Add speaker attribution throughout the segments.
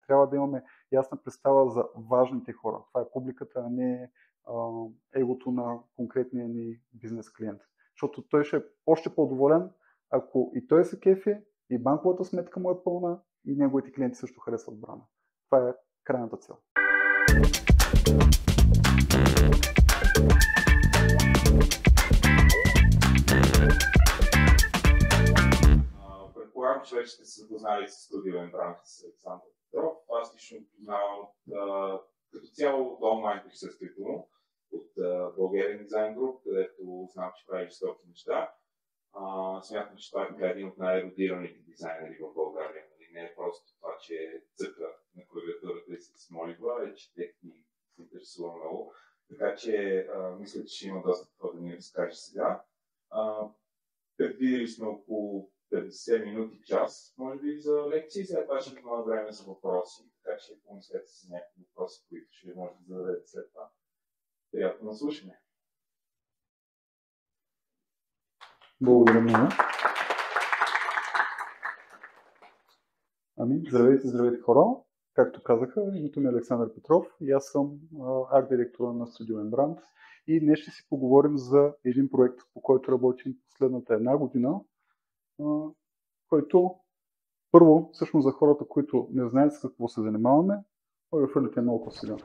Speaker 1: трябва да имаме ясна представа за важните хора. Това е публиката, а не егото на конкретния ни бизнес клиент. Защото той ще е още по-доволен, ако и той се кефи, и банковата сметка му е пълна, и неговите клиенти също харесват бранда. Това е крайната цел.
Speaker 2: Предполагам, че вече сте се запознали с студио бранд с Александър Петров. Аз лично познавам като цяло от онлайн присъствието му от Bulgarian Design Group, където знам, че прави жестоки неща. Смятам, че това е един от най-ерудираните дизайнери в България. Не е просто това, че цъка на клавиатурата и с молитва, е, че техни се интересува много. Така че мисля, че ще има доста какво да ни разкаже сега. Предвидели сме около 50 минути, час, може би, за лекции. След това ще има време за въпроси. Така че помислете си за някакви въпроси, които ще може да зададете след това. Приятно слушане.
Speaker 1: Благодаря много. Здравейте хора! Както казаха, името ми е Александър Петров и аз съм арт-директора на Studio Brand. И днес ще си поговорим за един проект, по който работим последната една година, който първо, всъщност за хората, които не знаят с какво се занимаваме, може да хвърлите много по-сега.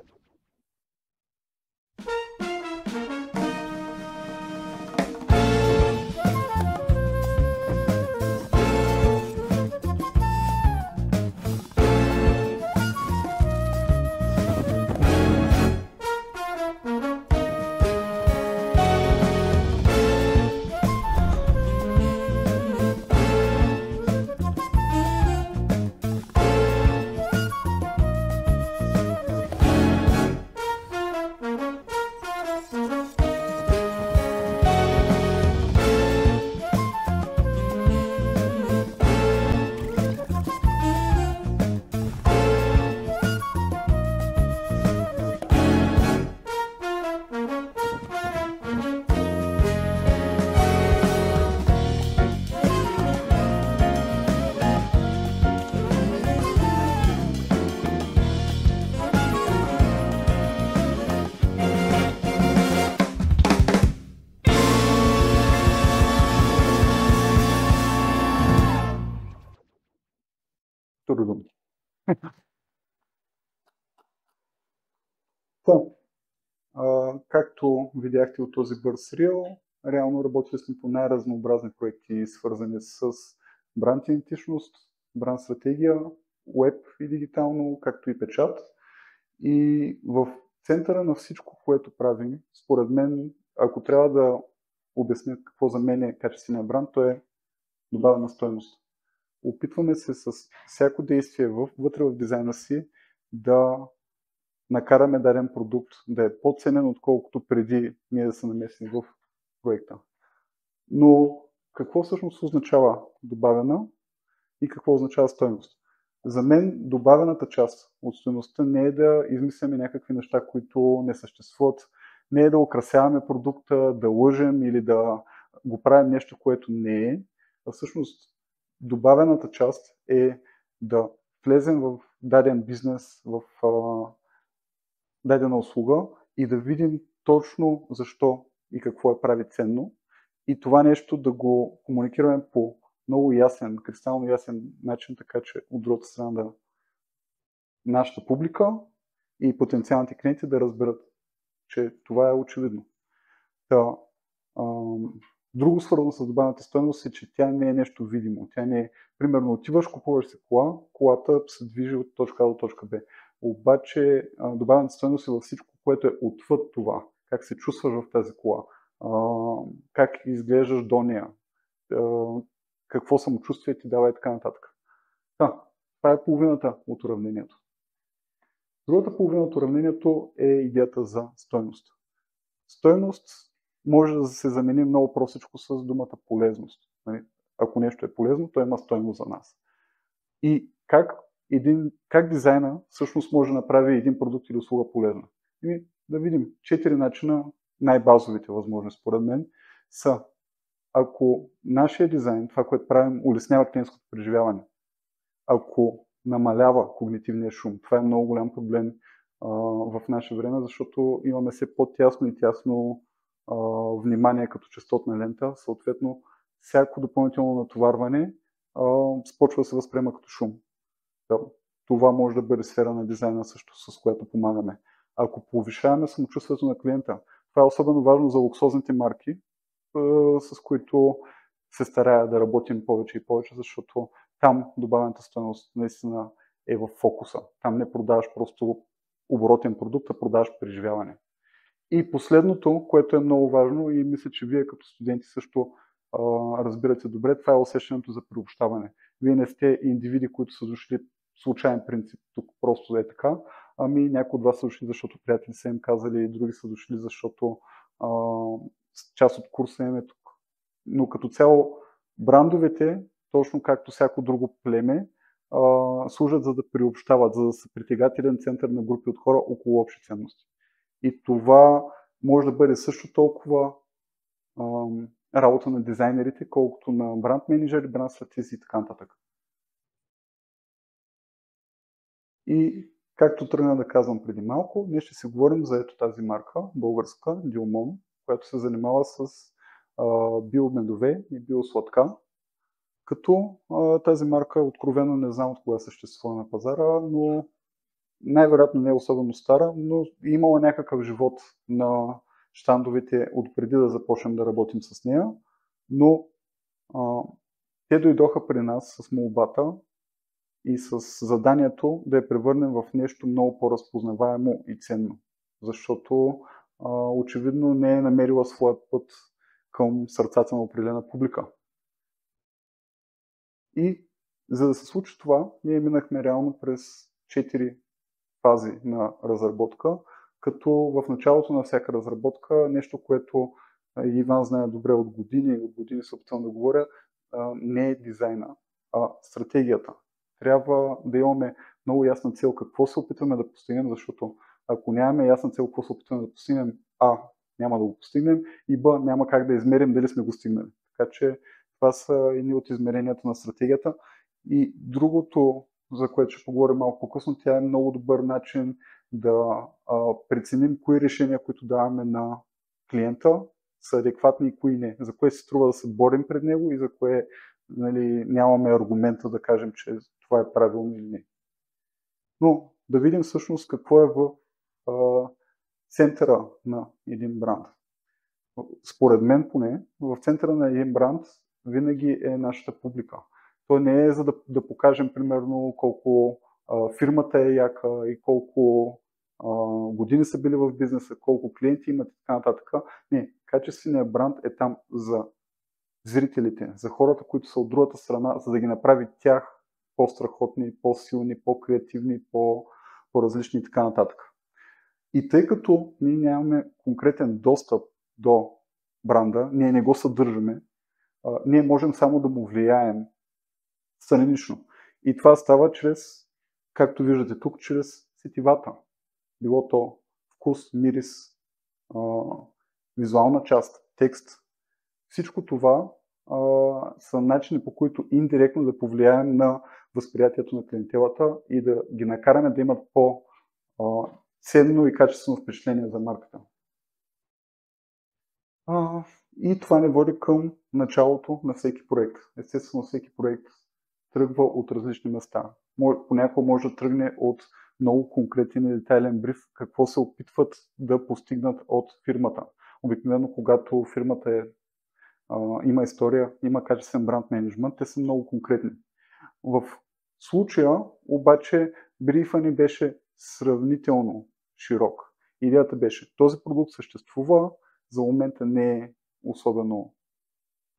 Speaker 1: Трудно. Както видяхте от този бърз рил, реално работили сме по най-разнообразни проекти, свързани с бранд идентичност, бранд стратегия, веб и дигитално, както и печат. И в центъра на всичко, което правим, според мен, ако трябва да обясня какво за мен е качествения бранд, то е добавена стойност. Опитваме се с всяко действие вътре в дизайна си да накараме даден продукт да е по-ценен, отколкото преди ние да се намесим в проекта. Но какво всъщност означава добавена и какво означава стойност? За мен добавената част от стойността не е да измисляме някакви неща, които не съществуват, не е да украсяваме продукта, да лъжем или да го правим нещо, което не е, а всъщност добавената част е да влезем в даден бизнес, в дадена услуга и да видим точно защо и какво е прави ценно и това нещо да го комуникираме по много ясен, кристално ясен начин, така че от другата страна да нашата публика и потенциалните клиенти да разберат, че това е очевидно. Друго свързано с добавената стойност е, че тя не е нещо видимо. Тя не е, примерно, отиваш, купуваш си кола, колата се движи от точка А до точка Б. Обаче добавената стойност е във всичко, което е отвъд това. Как се чувстваш в тази кола, как изглеждаш до нея, какво самочувствие ти дава и така нататък. Това е половината от уравнението. Другата половина от уравнението е идеята за стойност. Стойност може да се замени много простичко с думата полезност. Ако нещо е полезно, то има стойност за нас. И как дизайна всъщност може да направи един продукт или услуга полезна? Да видим 4 начина, най-базовите възможни според мен, са ако нашия дизайн, това, което правим, улеснява клиентското преживяване. Ако намалява когнитивния шум. Това е много голям проблем в наше време, защото имаме все по-тясно и тясно внимание като честотна лента. Съответно, всяко допълнително натоварване започва да се възприема като шум. Това може да бъде сфера на дизайна също, с която помагаме. Ако повишаваме самочувствието на клиента, това е особено важно за луксозните марки, с които се старая да работим повече и повече, защото там добавената стойност наистина е в фокуса. Там не продаваш просто оборотен продукт, а продаваш преживяване. И последното, което е много важно и мисля, че вие като студенти също разбирате добре, това е усещането за приобщаване. Вие не сте индивиди, които са дошли случайен принцип, тук просто е така, ами някои от вас са дошли, защото приятели са им казали, други са дошли, защото част от курса им е тук. Но като цяло брандовете, точно както всяко друго племе, служат за да приобщават, за да са притегателен център на групи от хора около общи ценности. И това може да бъде също толкова работа на дизайнерите, колкото на бранд менеджери, бранд стратези и така нататък. И както тръгна да казвам преди малко, ние ще си говорим за ето тази марка, българска, Дилмон, която се занимава с биомедове и биосладка. Като тази марка откровено не знам от кога съществува на пазара, но най-вероятно не е особено стара, но имала някакъв живот на щандовете от преди да започнем да работим с нея. Но те дойдоха при нас с молбата и с заданието да я превърнем в нещо много по-разпознаваемо и ценно. Защото очевидно не е намерила своя път към сърцата на определена публика. И за да се случи това, ние минахме реално през 4 фази на разработка, като в началото на всяка разработка, нещо, което Иван знае добре от години се опитвам да говоря, не е дизайна, а стратегията. Трябва да имаме много ясна цел какво се опитваме да постигнем, защото ако нямаме ясна цел какво се опитваме да постигнем, няма да го постигнем и Б, няма как да измерим дали сме го стигнали. Така че това са едни от измеренията на стратегията. И другото, за което ще поговорим малко по-късно, тя е много добър начин да преценим кои решения, които даваме на клиента, са адекватни и кои не. За кое се струва да се борим пред него и за кое нямаме аргумента да кажем, че това е правилно или не. Но да видим всъщност какво е в центъра на един бранд. Според мен поне, в центъра на един бранд винаги е нашата публика. То не е за да покажем примерно колко фирмата е яка и колко години са били в бизнеса, колко клиенти имат и така нататък. Не, качественият бранд е там за зрителите, за хората, които са от другата страна, за да ги направи тях по-страхотни, по-силни, по-креативни, по-различни и така нататък. И тъй като ние нямаме конкретен достъп до бранда, ние не го съдържаме, ние можем само да му влияем странично. И това става чрез, както виждате тук, чрез сетивата. Било то вкус, мирис, визуална част, текст. Всичко това са начини, по които индиректно да повлияем на възприятието на клиентелата и да ги накараме да имат по-ценно и качествено впечатление за марката. И това не води към началото на всеки проект. Естествено, всеки проект тръгва от различни места. Понякога може да тръгне от много конкретен и детайлен бриф, какво се опитват да постигнат от фирмата. Обикновено, когато фирмата има история, има качествен бранд менеджмент, те са много конкретни. В случая обаче брифа ни беше сравнително широк. Идеята беше, този продукт съществува, за момента не е особено,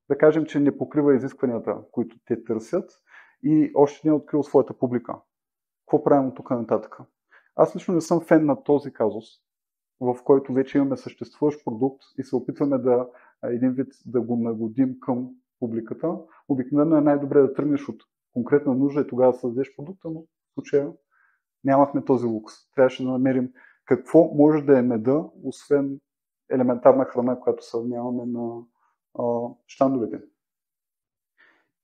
Speaker 1: да кажем, че не покрива изискванията, които те търсят и още не е открил своята публика. Какво правим от тук нататък? Аз лично не съм фен на този казус, в който вече имаме съществуващ продукт и се опитваме да един вид да го нагодим към публиката. Обикновено е най-добре да тръгнеш от конкретна нужда и тогава да създадеш продукта, но в случая нямахме този лукс. Трябваше да намерим какво може да е меда, освен елементарна храна, която съвняваме на щандовете.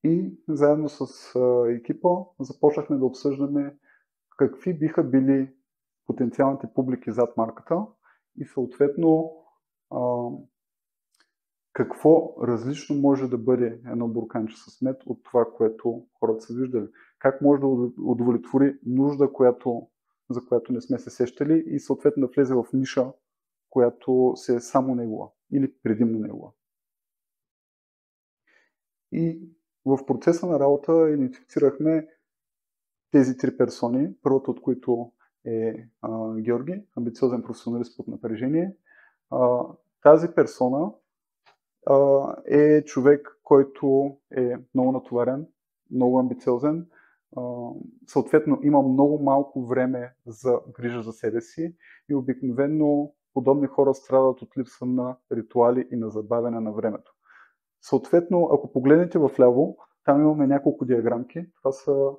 Speaker 1: И заедно с екипа започнахме да обсъждаме какви биха били потенциалните публики зад марката и съответно какво различно може да бъде едно бурканче с мед от това, което хората са виждали. Как може да удовлетвори нужда, за която не сме се сещали и съответно да влезе в ниша, която се е само негова или предимно негова. И в процеса на работа идентифицирахме тези три персони, първата от които е Георги, амбициозен професионалист под напрежение. Тази персона е човек, който е много натоварен, много амбициозен, съответно има много малко време за грижа за себе си и обикновено подобни хора страдат от липса на ритуали и на забавяне на времето. Съответно, ако погледнете вляво, там имаме няколко диаграмки. Това са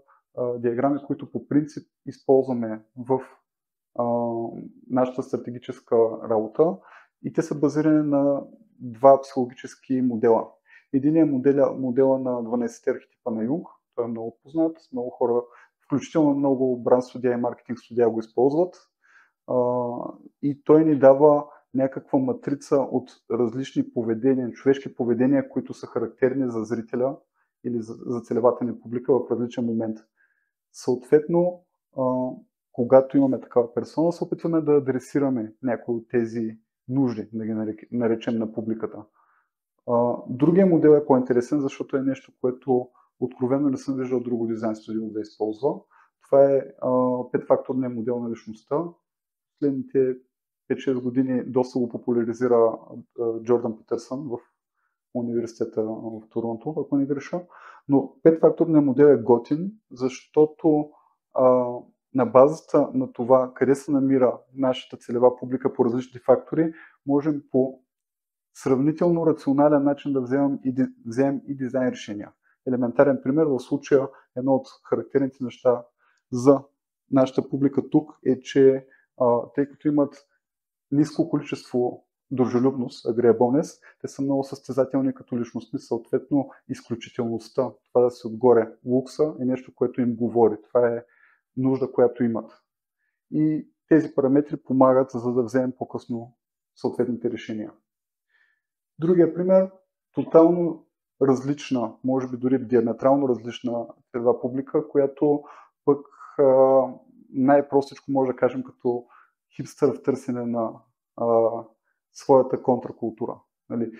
Speaker 1: диаграми, които по принцип използваме в нашата стратегическа работа и те са базирани на два психологически модела. Единият модела на 12 архетипа на Юнг, той е много познат, много хора, включително много бранд студия и маркетинг студия го използват и той ни дава някаква матрица от различни поведения, човешки поведения, които са характерни за зрителя или за целевата ни публика в различен момент. Съответно, когато имаме такава персона, се опитваме да адресираме някои от тези нужди, да ги наречем на публиката. Другия модел е по-интересен, защото е нещо, което откровено не съм виждал друго дизайн студио да използва. Това е петфакторният модел на личността. Следните 5-6 години доста го популяризира Джордан Питърсън в университета в Торонто, ако не греша. Но петфакторният модел е готин, защото на базата на това, къде се намира нашата целева публика по различни фактори, можем по сравнително рационален начин да вземем и дизайн решения. Елементарен пример в случая, едно от характерните неща за нашата публика тук е, че тъй като имат ниско количество дружелюбност, agreeableness, те са много състезателни като личности, съответно изключителността, това да се отгоре лукса е нещо, което им говори. Това е нужда, която имат. И тези параметри помагат, за да вземем по-късно съответните решения. Другия пример, тотално различна, може би дори диаметрално различна целева публика, която пък най-простичко може да кажем като хипстър в търсене на своята контракултура. Нали?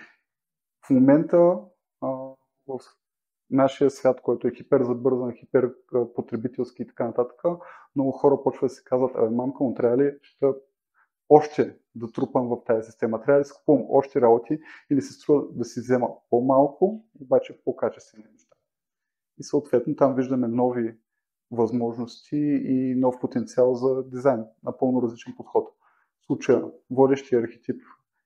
Speaker 1: В момента в нашия свят, който е хиперзабързан, хиперпотребителски и така нататък, много хора почват да си казват, мамка, но трябва ли още да трупам в тази система? Трябва ли да си купувам още работи или се струва да си взема по-малко, обаче по-качествени неща? И съответно там виждаме нови възможности и нов потенциал за дизайн, напълно различен подход. В случая водещия архетип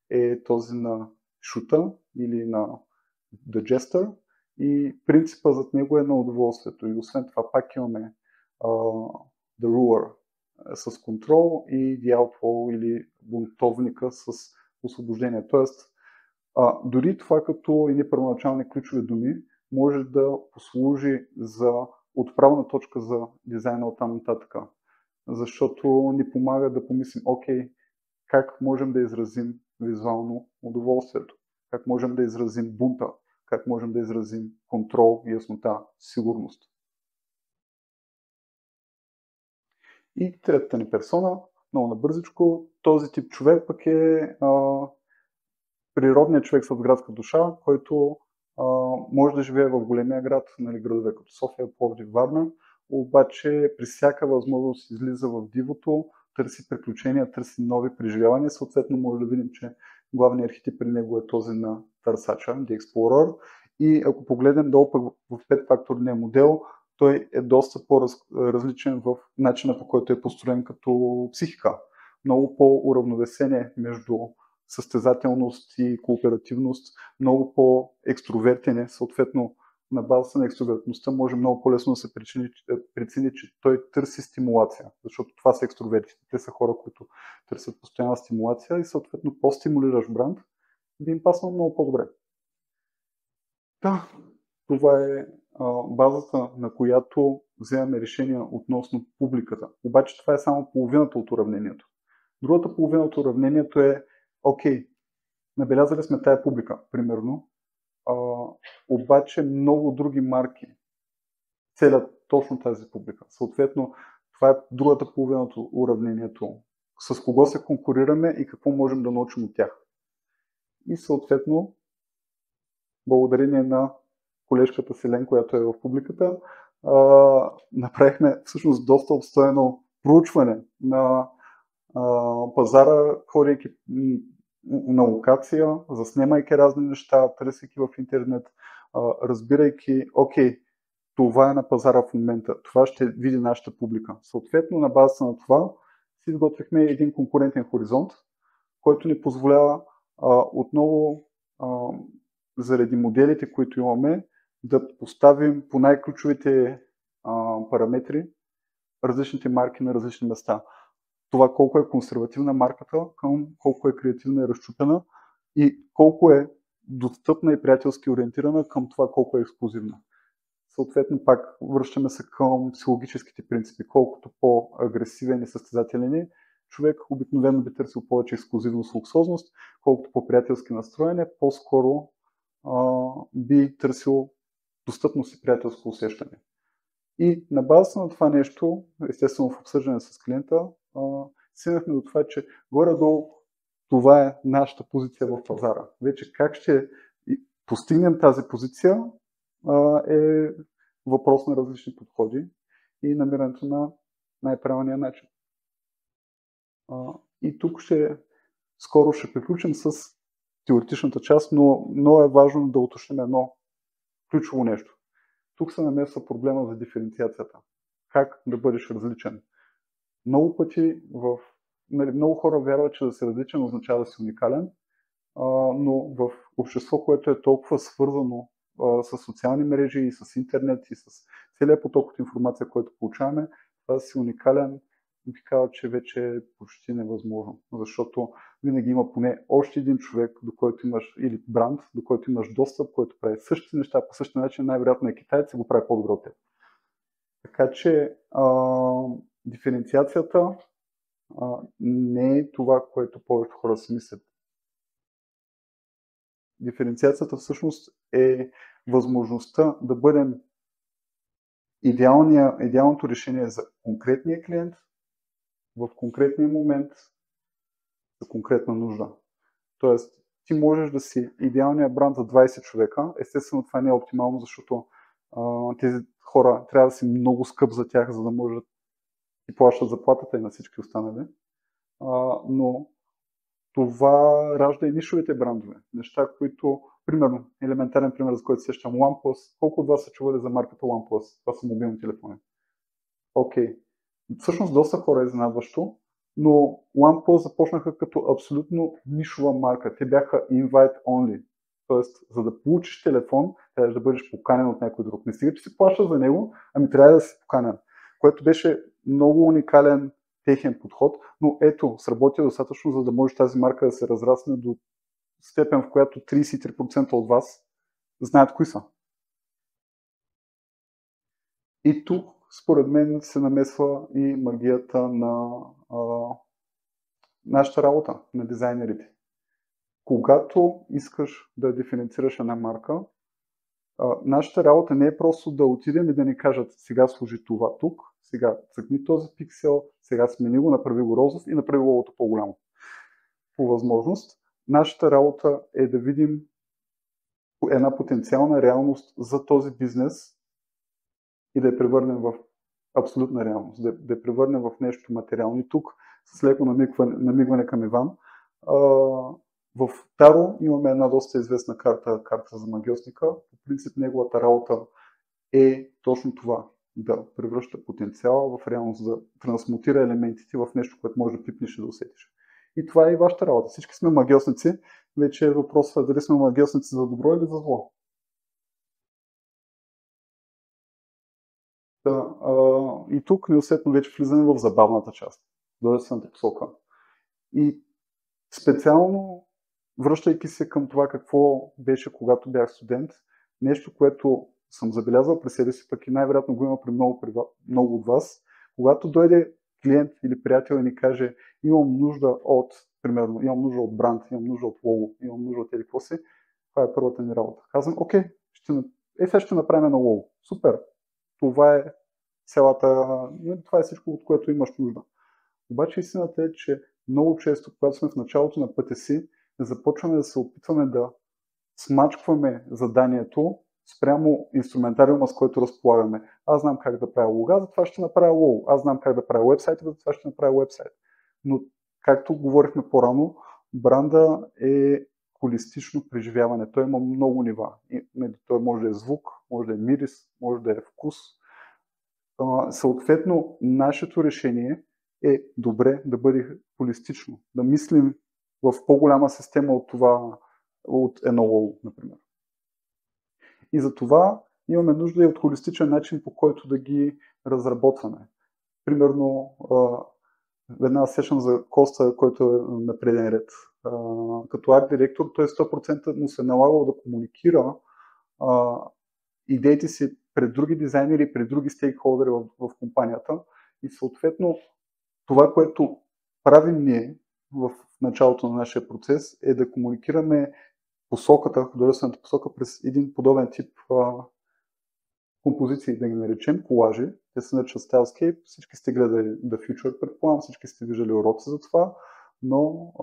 Speaker 1: е този на шута или на The Jester и принципа зад него е на удоволствието. И освен това пак имаме The Ruler с контрол и The Outlaw или бунтовника с освобождение. Тоест, дори това като едни първоначални ключови думи може да послужи за отправна точка за дизайна от там нататък. Защото ни помага да помислим, окей, как можем да изразим визуално удоволствието, как можем да изразим бунта, как можем да изразим контрол, яснота, сигурност. И третата ни персона, много набързичко, този тип човек пък е природният човек с градска душа, който може да живее в големия град, нали, градове като София, Пловдив, Варна, обаче при всяка възможност излиза в дивото, търси приключения, търси нови преживявания. Съответно може да видим, че главният архетип при него е този на търсача, The Explorer. И ако погледнем долу пък в петфакторния модел, той е доста по-различен в начина, по който е построен като психика. Много по-уравновесение между състезателност и кооперативност, много по-екстровертен е, съответно на базата на екстровертността може много по-лесно да се прецени, че той търси стимулация, защото това са екстровертите. Те са хора, които търсят постоянна стимулация и съответно по-стимулираш бранд, би им паснал много по-добре. Да, това е базата, на която вземаме решения относно публиката. Обаче това е само половината от уравнението. Другата половина от уравнението е, окей, набелязали сме тая публика, примерно, обаче много други марки целят точно тази публика. Съответно, това е другата половина от уравнението. С кого се конкурираме и какво можем да научим от тях. И съответно, благодарение на колежката Селен, която е в публиката, направихме всъщност доста обстойно проучване на пазара, ходейки на локация, заснемайки разни неща, търсейки в интернет, разбирайки, окей, това е на пазара в момента, това ще види нашата публика. Съответно, на базата на това си изготвихме един конкурентен хоризонт, който ни позволява отново заради моделите, които имаме, да поставим по най-ключовите параметри различните марки на различни места. Това колко е консервативна марката, към колко е креативна и разчупена и колко е достъпна и приятелски ориентирана към това колко е ексклузивна. Съответно, пак връщаме се към психологическите принципи. Колкото по-агресивен и състезателен е, човек обикновено би търсил повече ексклузивност, луксозност, колкото по-приятелски настроен е, по-скоро би търсил достъпност и приятелско усещане. И на базата на това нещо, естествено в обсъждане с клиента, стигнахме до това, че горе-долу това е нашата позиция в пазара. Вече как ще постигнем тази позиция е въпрос на различни подходи и намирането на най-правилния начин. И тук скоро ще приключим с теоретичната част, но е важно да уточним едно ключово нещо. Тук се намесва проблема за диференциацията. Как да бъдеш различен? Много пъти много хора вярват, че да си различен означава да си уникален, но в общество, което е толкова свързано с социални мрежи и с интернет и с целият поток от информация, който получаваме, това да си уникален, би казал, че вече е почти невъзможно, защото винаги има поне още един човек, до който имаш, или бранд, до който имаш достъп, който прави същите неща по същия начин, най-вероятно е китаец и го прави по-добре от теб. Така че диференциацията не е това, което повечето хора си мислят. Диференциацията всъщност е възможността да бъдем идеалното решение за конкретния клиент в конкретния момент за конкретна нужда. Тоест, ти можеш да си идеалният бранд за 20 човека. Естествено, това не е оптимално, защото тези хора трябва да си много скъп за тях, за да може да ти плащат заплатата и на всички останали. Но това ражда и нишовите брандове. Неща, които, примерно, елементарен пример, за който сещам, OnePlus. Колко от вас са чували за марката OnePlus? Това са мобилни телефони. Окей. Всъщност доста хора е изненадващо, но OnePlus започнаха като абсолютно нишова марка. Те бяха invite only. Тоест, за да получиш телефон, трябва да бъдеш поканен от някой друг. Не стига, че си плащаш за него, ами трябва да си поканен. Което беше много уникален техен подход, но ето, сработи достатъчно, за да може тази марка да се разрасне до степен, в която 33% от вас знаят кои са. И тук, според мен, се намесва и магията на нашата работа, на дизайнерите. Когато искаш да диференцираш една марка, нашата работа не е просто да отидем и да ни кажат сега сложи това тук, сега цъкни този пиксел, сега смени го, направи го розов и направи логото по-голямо. По възможност, нашата работа е да видим една потенциална реалност за този бизнес и да я превърнем в абсолютна реалност, да я превърнем в нещо материално. И тук, с леко намигване към Иван, в Таро имаме една доста известна карта за магиосника. По принцип неговата работа е точно това, да превръща потенциала в реалност, да трансмутира елементите в нещо, което може да пипнеш и да усетиш. И това е и вашата работа. Всички сме магиосници. Вече е въпросът дали сме магиосници за добро или за зло. И тук неусетно вече влизаме в забавната част, дължествената посока. И специално, връщайки се към това какво беше когато бях студент, нещо, което съм забелязал при себе си, пък и най-вероятно го има при много от вас, когато дойде клиент или приятел и ни каже, имам нужда от, примерно, имам нужда от бранд, имам нужда от лого, имам нужда от какво си, това е първата ни работа. Казвам, окей, сега ще направим едно лого. Супер, това е това е всичко, от което имаш нужда. Обаче истината е, че много често, когато сме в началото на пътя си, започваме да се опитваме да смачкваме заданието спрямо инструментариума, с който разполагаме. Аз знам как да правя лога, затова ще направя лого. Аз знам как да правя уебсайт, затова ще направя уебсайт. Но, както говорихме по-рано, бранда е холистично преживяване. Той има много нива. Той може да е звук, може да е мирис, може да е вкус. Съответно, нашето решение е добре да бъде холистично, да мислим в по-голяма система от това, от едно лого, например. И за това имаме нужда и от холистичен начин, по който да ги разработваме. Примерно, веднага сещам за Коста, който е на преден ред. Като арт-директор, той 100% му се налагало да комуникира идеите си пред други дизайнери, пред други стейкхолдери в компанията. И съответно, това, което правим ние в началото на нашия процес, е да комуникираме посоката, художествената посока през един подобен тип композиции, да ги наречем, колажи. Те се наричат Stylescape. Всички сте гледали The Future, предполагам, всички сте виждали уроци за това, но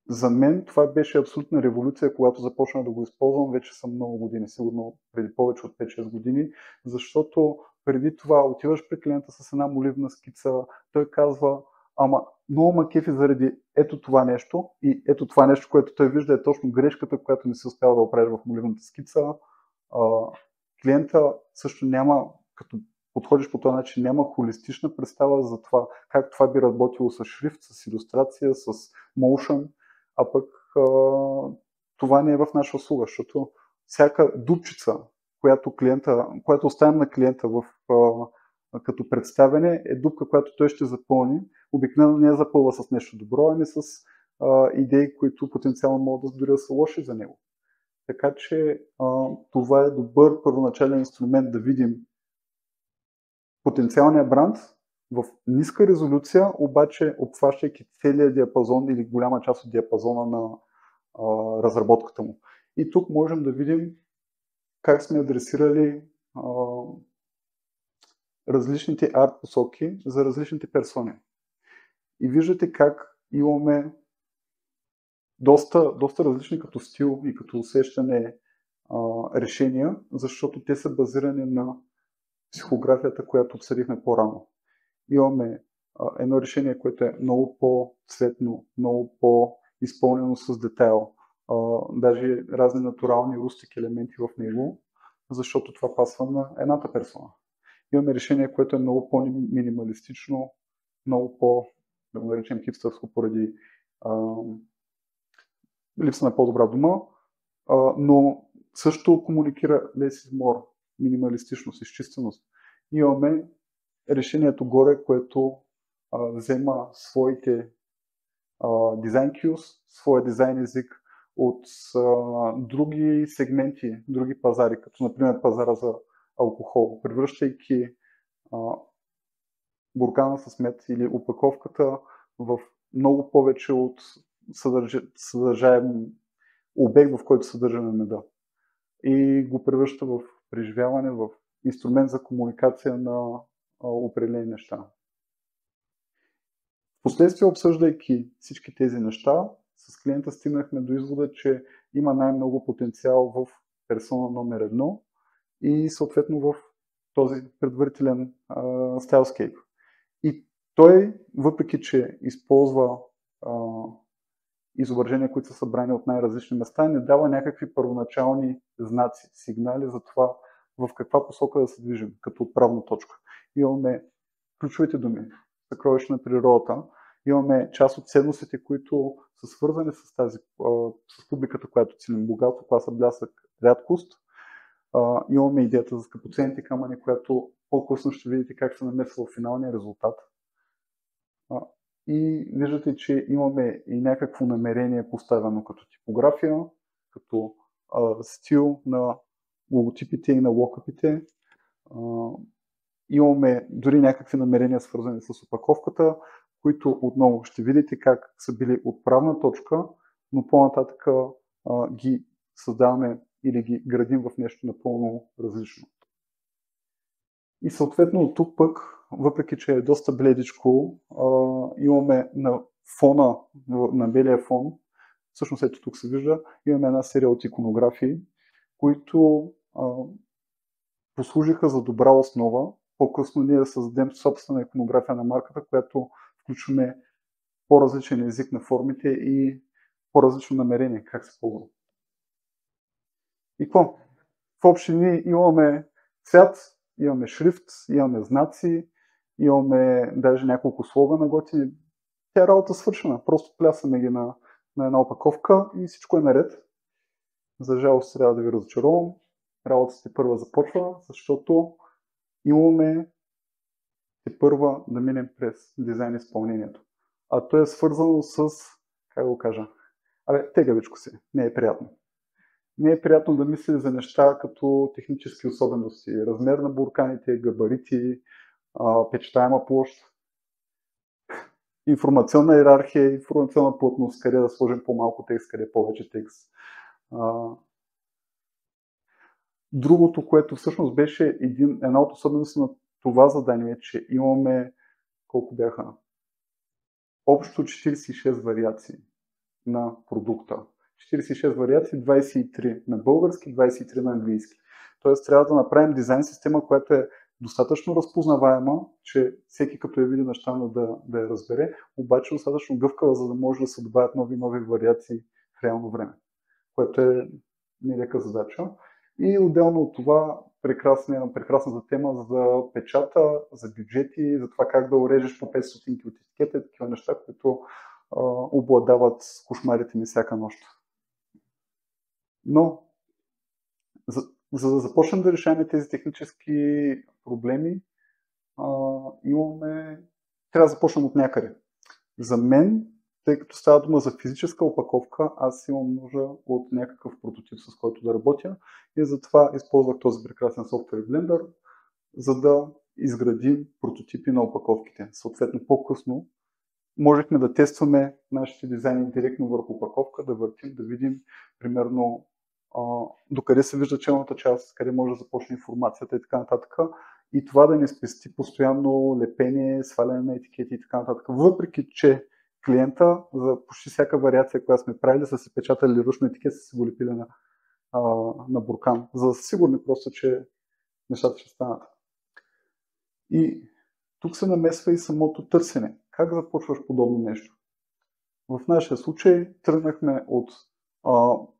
Speaker 1: за мен това беше абсолютна революция, когато започнах да го използвам, вече са много години, сигурно преди повече от 5-6 години, защото преди това отиваш при клиента с една моливна скица, той казва, ама много ма кефи заради ето това нещо и ето това нещо, което той вижда е точно грешката, която не си успял да оправиш в моливната скица. Клиента също няма, като подходиш по този начин, няма холистична представа за това как това би работило с шрифт, с илюстрация, с motion, а пък това не е в наша услуга, защото всяка дупчица, която оставим на клиента като представяне, е дупка, която той ще запълни. Обикновено не я запълва с нещо добро, ами с идеи, които потенциално могат дори да са лоши за него. Така че това е добър първоначален инструмент да видим потенциалния бранд в ниска резолюция, обаче обхващайки целият диапазон или голяма част от диапазона на разработката му. И тук можем да видим как сме адресирали различните арт посоки за различните персони. И виждате как имаме доста различни като стил и като усещане решения, защото те са базирани на психографията, която обсъдихме по-рано. Имаме едно решение, което е много по-цветно, много по-изпълнено с детайл, даже разни натурални рустик елементи в него, защото това пасва на едната персона. Имаме решение, което е много по-минималистично, много да го наречем хипстърско поради липса на по-добра дума, но също комуникира less is more, минималистичност, изчистеност. Имаме решението горе, което взема своите дизайн cues, своя дизайн език от други сегменти, други пазари, като например пазара за алкохол, превръщайки буркана с мед или опаковката в много повече от съдържаем обект, в който съдържаме меда. И го превръща в преживяване, в инструмент за комуникация на определени неща. Впоследствие, обсъждайки всички тези неща, с клиента стигнахме до извода, че има най-много потенциал в персона номер 1 и съответно в този предварителен Stylescape. И той, въпреки че използва изображения, които са събрани от най-различни места, не дава някакви първоначални знаци, сигнали за това в каква посока да се движим като отправна точка. Имаме ключовите думи, съкровище на природата, имаме част от ценностите, които са свързани с публиката, която целим, богатство, класа, блясък, рядкост. Имаме идеята за скъпоценните камъни, която по-късно ще видите как се намесва в финалния резултат. И виждате, че имаме и някакво намерение поставено като типография, като стил на логотипите и на локъпите. Имаме дори някакви намерения, свързани с опаковката, които отново ще видите как са били отправна точка, но по-нататък ги създаваме или ги градим в нещо напълно различно. И съответно от тук пък, въпреки че е доста бледичко, имаме на фона, на белия фон, всъщност ето тук се вижда, имаме една серия от иконографии, които послужиха за добра основа. По-късно ние да създадем собствена иконография на марката, която включваме по-различен език на формите и по-различно намерение, как се ползва. И какво? В общи линии имаме цвят, имаме шрифт, имаме знаци, имаме даже няколко слогана готини. Тя работа свършена. Просто плясаме ги на една опаковка и всичко е наред. За жалост трябва да ви разочаровам. Работата първа започва, защото имаме първа да минем през дизайн изпълнението. А то е свързано с, как го кажа, тегавичко си, не е приятно. Не е приятно да мисли за неща като технически особености, размер на бурканите, габарити, печатаема площ, информационна иерархия, информационна плътност, къде да сложим по-малко текст, къде повече текст. Другото, което всъщност беше една от особености на това задание, е, че имаме, колко бяха? Общо 46 вариации на продукта. 46 вариации, 23 на български, 23 на английски. Тоест трябва да направим дизайн система, която е достатъчно разпознаваема, че всеки като я види на щанда да я разбере, обаче достатъчно гъвкава, за да може да се добавят нови вариации в реално време, което е нелека задача. И отделно от това прекрасната тема за печата, за бюджети, за това как да урежеш по 5 стотинки от етикета и такива неща, които обладават кошмарите ми всяка нощ. Но, за да започнем да решаваме тези технически проблеми, трябва да започнем от някъде. За мен, тъй като става дума за физическа опаковка, аз имам нужда от някакъв прототип, с който да работя, и затова използвах този прекрасен софтуер Blender, за да изградим прототипи на опаковките. Съответно, по-късно можехме да тестваме нашите дизайни директно върху опаковка, да въртим, да видим примерно докъде се вижда челната част, къде може да започне информацията и така нататък. И това да не спести постоянно лепение, сваляне на етикети и така нататък. Въпреки че клиента за почти всяка вариация, която сме правили, са се печатали ръчно етикет, са се го лепили на буркан, за да са сигурни просто, че нещата ще станат. И тук се намесва и самото търсене. Как започваш подобно нещо? В нашия случай тръгнахме от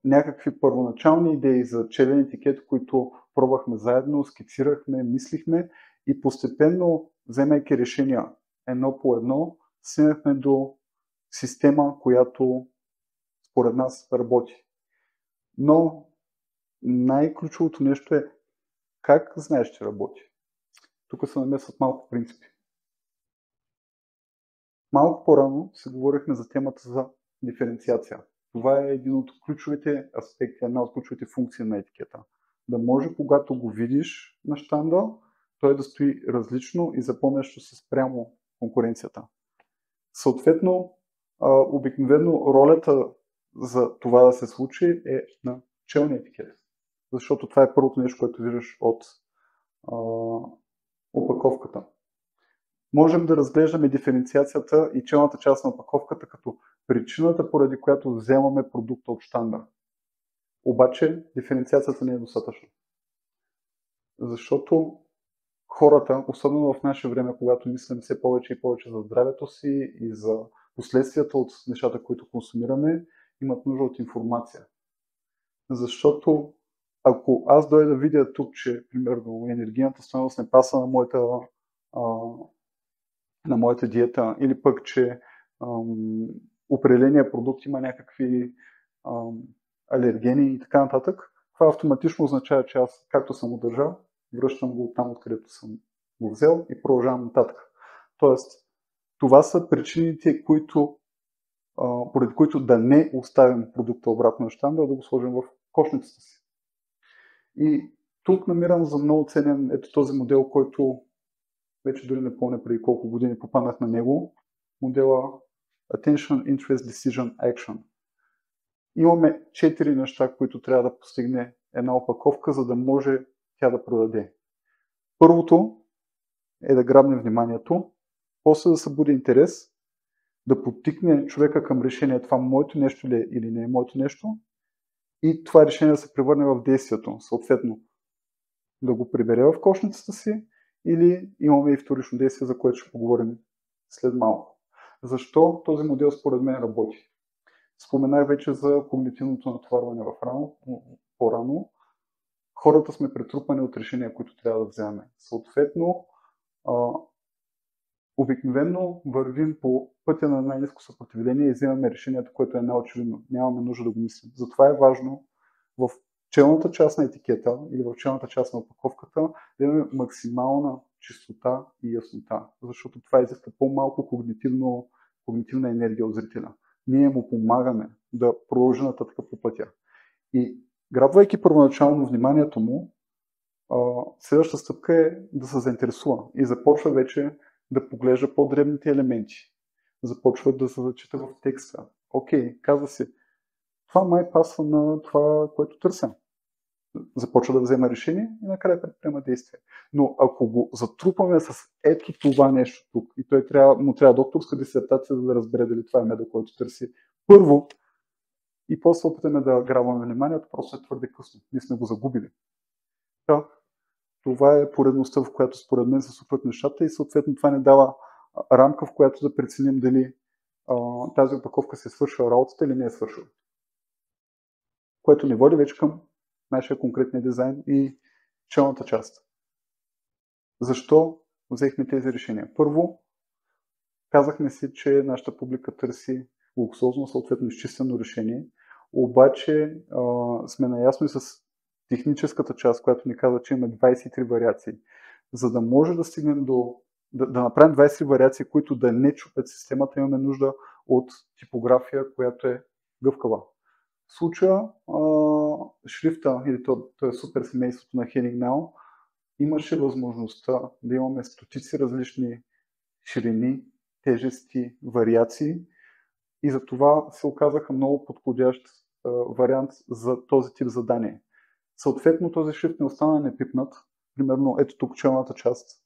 Speaker 1: някакви първоначални идеи за челен етикет, които пробвахме заедно, скицирахме, мислихме и постепенно, вземайки решения едно по едно, стигнахме до система, която според нас работи. Но най-ключовото нещо е как знаеш, че работи. Тук се намесват малко принципи. Малко по-рано се говорихме за темата за диференциация. Това е един от ключовите аспекти, една от ключовите функции на етикета. Да може, когато го видиш на щанда, той да стои различно и запомнящо се спрямо конкуренцията. Съответно, обикновено ролята за това да се случи е на челния етикет. Защото това е първото нещо, което виждаш от опаковката. Можем да разглеждаме диференциацията и челната част на опаковката като причината, поради която вземаме продукта от щанда. Обаче диференциацията не е достатъчна. Защото хората, особено в наше време, когато мислим все повече и повече за здравето си и за последствията от нещата, които консумираме, имат нужда от информация. Защото ако аз дойда да видя тук, че примерно енергийната стойност не паса на моята диета, или пък, че определения продукт има някакви алергени и така нататък, това автоматично означава, че аз, както съм го държал, връщам го там, откъдето съм го взел и продължавам нататък. Тоест, това са причините, поради които да не оставим продукта обратно на щанда, да го сложим в кошницата си. И тук намирам за много ценен ето този модел, който вече дори не помня преди колко години попаднах на него. Модела Attention, Interest, Decision, Action. Имаме 4 неща, които трябва да постигне една опаковка, за да може тя да продаде. Първото е да грабне вниманието, после да събуди интерес, да подтикне човека към решение това моето нещо ли е или не е моето нещо и това решение да се превърне в действието, съответно да го прибере в кошницата си или имаме и вторично действие, за което ще поговорим след малко. Защо този модел според мен работи? Споменах вече за когнитивното натоварване по-рано. Хората сме претрупани от решения, които трябва да вземем. Съответно, обикновено вървим по пътя на най-ниско съпротивление и вземаме решението, което е най-очевидно. Нямаме нужда да го мислим. Затова е важно в челната част на етикета или в челната част на опаковката да имаме максимална чистота и яснота, защото това изисква по-малко когнитивна енергия от зрителя. Ние му помагаме да продължи нататък по пътя. И грабвайки първоначално вниманието му, следващата стъпка е да се заинтересува и започва вече да поглежда по-дребните елементи. Започва да се зачита в текста. Окей, казва си, това май пасва на това, което търся. Започва да взема решение и накрая предприема действие. Но ако го затрупаме с ето това нещо тук и той му трябва докторска дисертация, за да разбере дали това е меда, който търси първо и после опитаме да грабваме вниманието, просто е твърде късно. Ние сме го загубили. Това е поредността, в която според мен се случват нещата и съответно това ни дава рамка, в която да преценим дали тази опаковка се е свършила работата или не е свършила. Което ни води вече към нашия конкретния дизайн и челната част. Защо взехме тези решения? Първо, казахме си, че нашата публика търси луксозно, съответно изчистено решение, обаче сме наясно и с техническата част, която ни казва, че имаме 23 вариации. За да може да стигнем да направим 23 вариации, които да не чупят системата, имаме нужда от типография, която е гъвкава. В случая шрифта, или то е супер семейството на Heading Now, имаше възможността да имаме стотици различни ширини, тежести, вариации и за това се оказаха много подходящ вариант за този тип задание. Съответно, този шрифт не остана непипнат. Примерно, ето тук челната част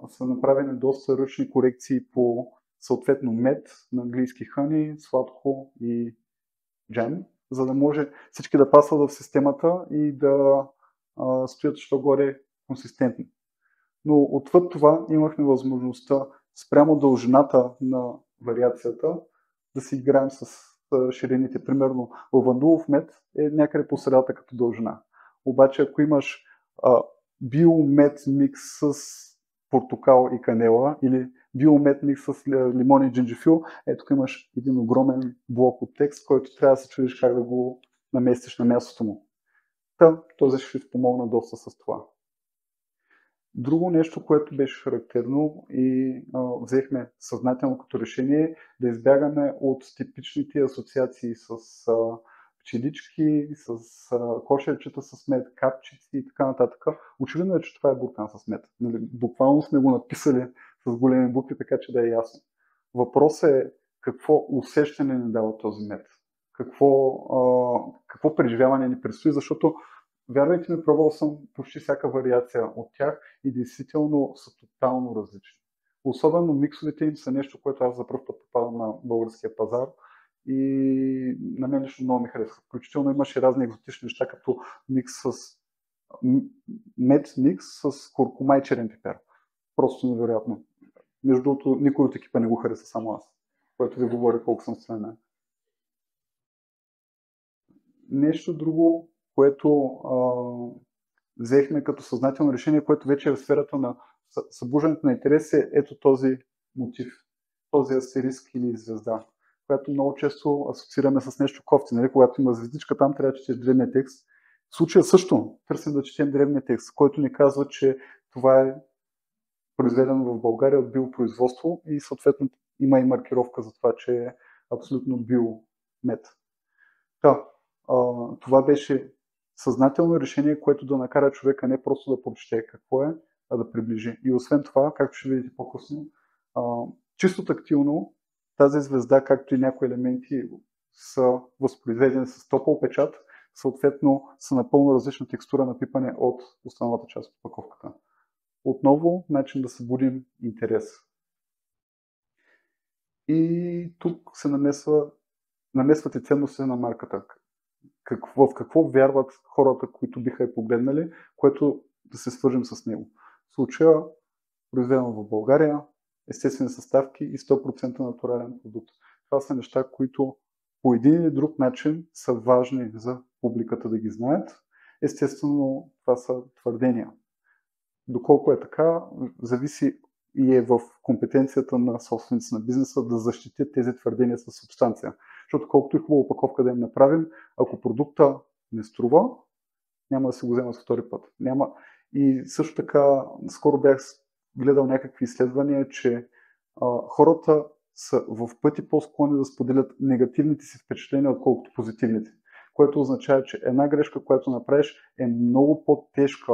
Speaker 1: са направени доста ръчни корекции по съответно мед, на английски хъни, сладко и джем, за да може всички да пасват в системата и да стоят що горе консистентно. Но отвъд това имахме възможността спрямо дължината на вариацията да си играем с ширините. Примерно лавандулов мед е някъде по средата като дължина. Обаче ако имаш биомед микс с портокал и канела или биомед микс с лимон и джинджифил, тук имаш един огромен блок от текст, който трябва да се чудиш как да го наместиш на мястото му. Този шрифт помогна доста с това. Друго нещо, което беше характерно и взехме съзнателно като решение, да избягаме от типичните асоциации с пчелички, с кошерчета с мед, капчици и така нататък. Очевидно е, че това е буркан с мед. Буквално сме го написали с големи букви, така че да е ясно. Въпросът е какво усещане ни дава този мед. Какво преживяване ни предстои, защото вярвайте ми, пробвал съм почти всяка вариация от тях и действително са тотално различни. Особено миксовете им са нещо, което аз за първ път попадам на българския пазар и на мен лично много ми харесва. Включително имаше разни екзотични неща, като мед микс с куркума и черен пипер. Просто невероятно. Между другото, никой от екипа не го хареса, само аз, което ви говори колко съм странен. Нещо друго, което взехме като съзнателно решение, което вече е в сферата на събуждането на интерес, е ето този мотив, този астериск или звезда, която много често асоциираме с нещо кофти. Нали? Когато има звездичка, там трябва да четеш древния текст. В случая също търсим да четем древния текст, който ни казва, че това е произведено в България от биопроизводство и съответно има и маркировка за това, че е абсолютно биомед. Това беше съзнателно решение, което да накара човека не просто да прочете какво е, а да приближи. И освен това, както ще видите по-късно, чисто тактилно тази звезда, както и някои елементи са възпроизведени с топъл печат, съответно са напълно различна текстура на пипане от останалата част от опаковката. Отново начин да събудим интерес. И тук се намесват и ценностите на марката. В какво вярват хората, които биха я погледнали, което да се свържем с него. В случая, произведено в България, естествени съставки и 100% натурален продукт. Това са неща, които по един или друг начин са важни за публиката да ги знаят. Естествено, това са твърдения. Доколко е така, зависи и е в компетенцията на собственици на бизнеса да защитят тези твърдения със субстанция. Защото колкото и хубава опаковка да им направим, ако продукта не струва, няма да се го вземат втори път. Няма. И също така, скоро бях гледал някакви изследвания, че хората са в пъти по-склонни да споделят негативните си впечатления, отколкото позитивните. Което означава, че една грешка, която направиш, е много по-тежка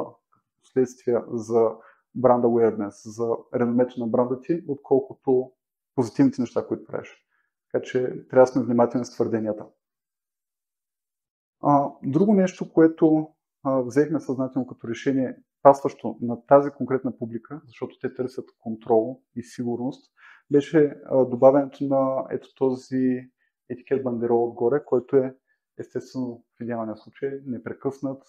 Speaker 1: последствия за бранд awareness, за реномето на бранда ти, отколкото позитивните неща, които правиш. Така че трябва да сме внимателни с твърденията. Друго нещо, което взехме съзнателно като решение, пасващо на тази конкретна публика, защото те търсят контрол и сигурност, беше добавянето на ето този етикет бандерол отгоре, който е естествено в идеалния случай непрекъснат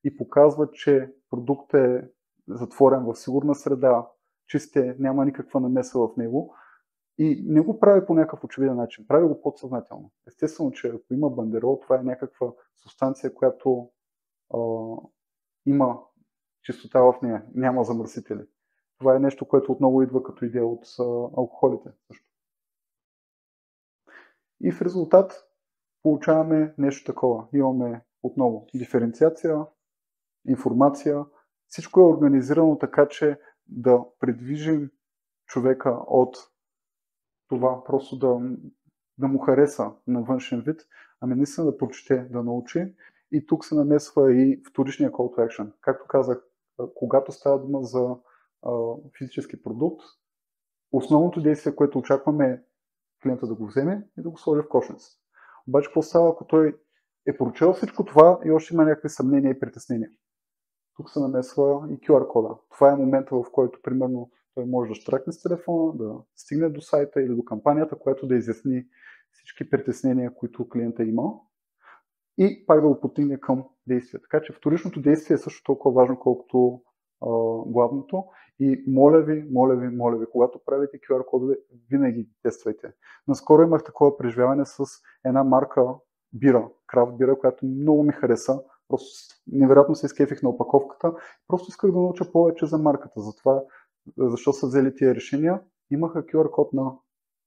Speaker 1: и показва, че продуктът е затворен в сигурна среда, чист е, няма никаква намеса в него и не го прави по някакъв очевиден начин, прави го подсъзнателно. Естествено, че ако има бандерол, това е някаква субстанция, която има чистота в нея, няма замърсители. Това е нещо, което отново идва като идея от алкохолите също. И в резултат получаваме нещо такова. Имаме отново диференциация, информация. Всичко е организирано така, че да придвижим човека от това просто да му хареса на външен вид, ами наистина да прочете, да научи. И тук се намесва и вторичния call to action. Както казах, когато става дума за физически продукт, основното действие, което очакваме е клиента да го вземе и да го сложи в кошницата. Обаче какво става, ако той е прочел всичко това и още има някакви съмнения и притеснения? Тук се намесва и QR кода. Това е момента, в който примерно той може да щракне с телефона, да стигне до сайта или до кампанията, която да изясни всички притеснения, които клиента има и пак да го потигне към действие. Така че вторичното действие е също толкова важно, колкото главното. И моля ви, когато правите QR кодове, винаги ги тествайте. Наскоро имах такова преживяване с една марка бира, крафт бира, която много ми хареса. Просто невероятно се изкефих на опаковката. Просто исках да науча повече за марката. Затова, защо са взели тия решения. Имаха QR код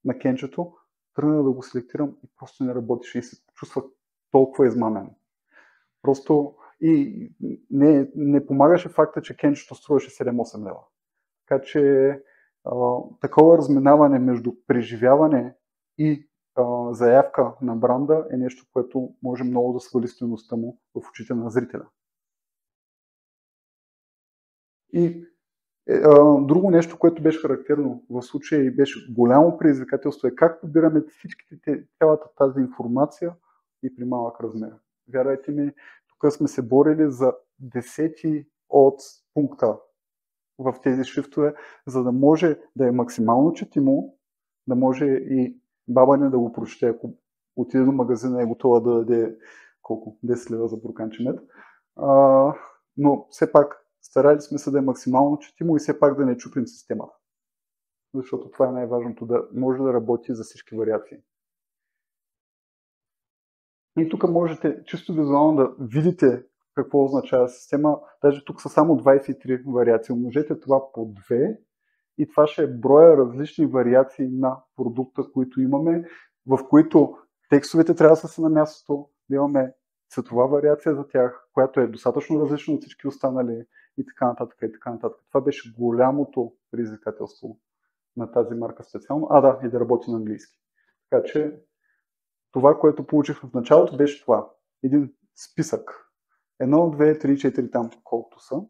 Speaker 1: на кенчето, тръгна да го селектирам и просто не работеше и се чувствах толкова измамен. Просто и не помагаше факта, че кенчето струваше 7-8 лева. Така че такова разминаване между преживяване и заявка на бранда е нещо, което може много да свали стойността му в очите на зрителя. И друго нещо, което беше характерно в случая и беше голямо предизвикателство е как побираме цялата тази информация и при малък размер. Вярвайте ми, тук сме се борили за десети от пункта в тези шрифтове, за да може да е максимално четимо, да може и баба ни да го прочете, ако отиде до магазина и е готова да даде колко? 10 лева за бурканче мед. Но все пак старали сме се да е максимално четимо и все пак да не чупим системата. Защото това е най-важното, да може да работи за всички вариации. И тук можете чисто визуално да видите какво означава система. Даже тук са само 23 вариации. Умножете това по 2 и това ще е броя различни вариации на продукта, които имаме, в които текстовете трябва да са на мястото, да имаме цветова вариация за тях, която е достатъчно различна от всички останали и така нататък и така нататък. Това беше голямото предизвикателство на тази марка специално. И да работи на английски. Така че това, което получих в началото, беше това. Един списък 1, 2, 3, 4 там, колкото са.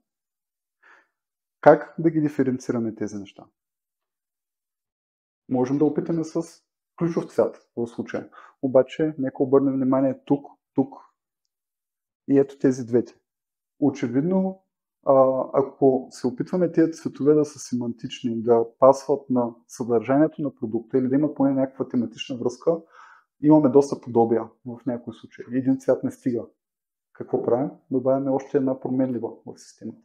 Speaker 1: Как да ги диференцираме тези неща? Можем да опитаме с ключов цвят в случая. Обаче, нека обърнем внимание тук и ето тези двете. Очевидно, ако се опитваме тези цветове да са семантични, да пасват на съдържанието на продукта или да имат поне някаква тематична връзка, имаме доста подобия в някои случаи. Един цвят не стига. Какво правим? Добавяме още една променлива в системата.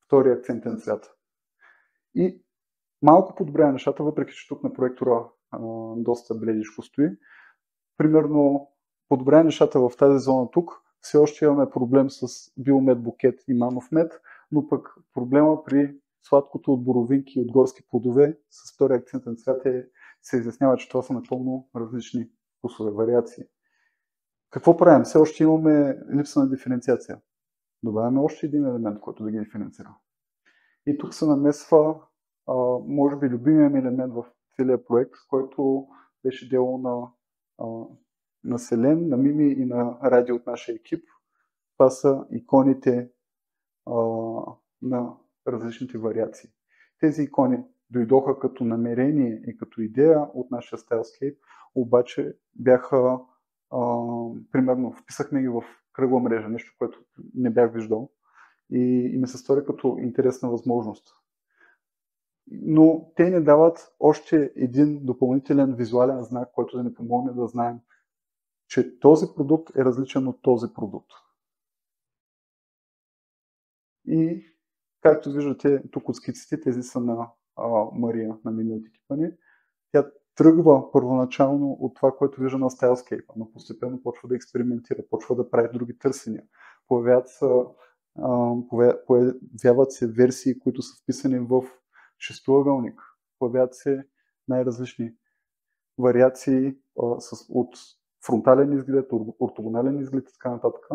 Speaker 1: Втори акцентен цвят. И малко подобрява нещата, въпреки че тук на проектора доста бледичко стои. Примерно, подобрява нещата в тази зона тук. Все още имаме проблем с биомед букет и манов мед, но пък проблема при сладкото от боровинки и от горски плодове с втори акцентен цвят се изяснява, че това са напълно различни вкусове, вариации. Какво правим? Все още имаме липса на диференциация. Добавяме още един елемент, който да ги диференцира. И тук се намесва, може би, любимият елемент в целия проект, който беше дело на Селен, на Мими и на Ради от нашия екип. Това са иконите на различните вариации. Тези икони дойдоха като намерение и като идея от нашия Stylescape, обаче бяха, примерно, вписахме ги в кръгла мрежа, нещо, което не бях виждал и ми се стори като интересна възможност. Но те ни дават още един допълнителен визуален знак, който да ни помогне да знаем, че този продукт е различен от този продукт. И както виждате тук от скиците, тези са на Мария, на Мими от екипа ни. Тя тръгва първоначално от това, което вижда на Stylescape, но постепенно почва да експериментира, почва да прави други търсения. Появяват се версии, които са вписани в шестоъгълник. Появяват се най-различни вариации от фронтален изглед, ортогонален изглед и така нататък.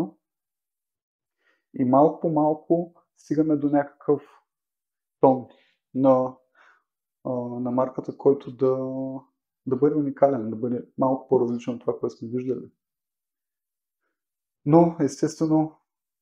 Speaker 1: И малко по малко стигаме до някакъв тон на марката, който да бъде уникален, да бъде малко по-различен от това, което сме виждали. Но, естествено,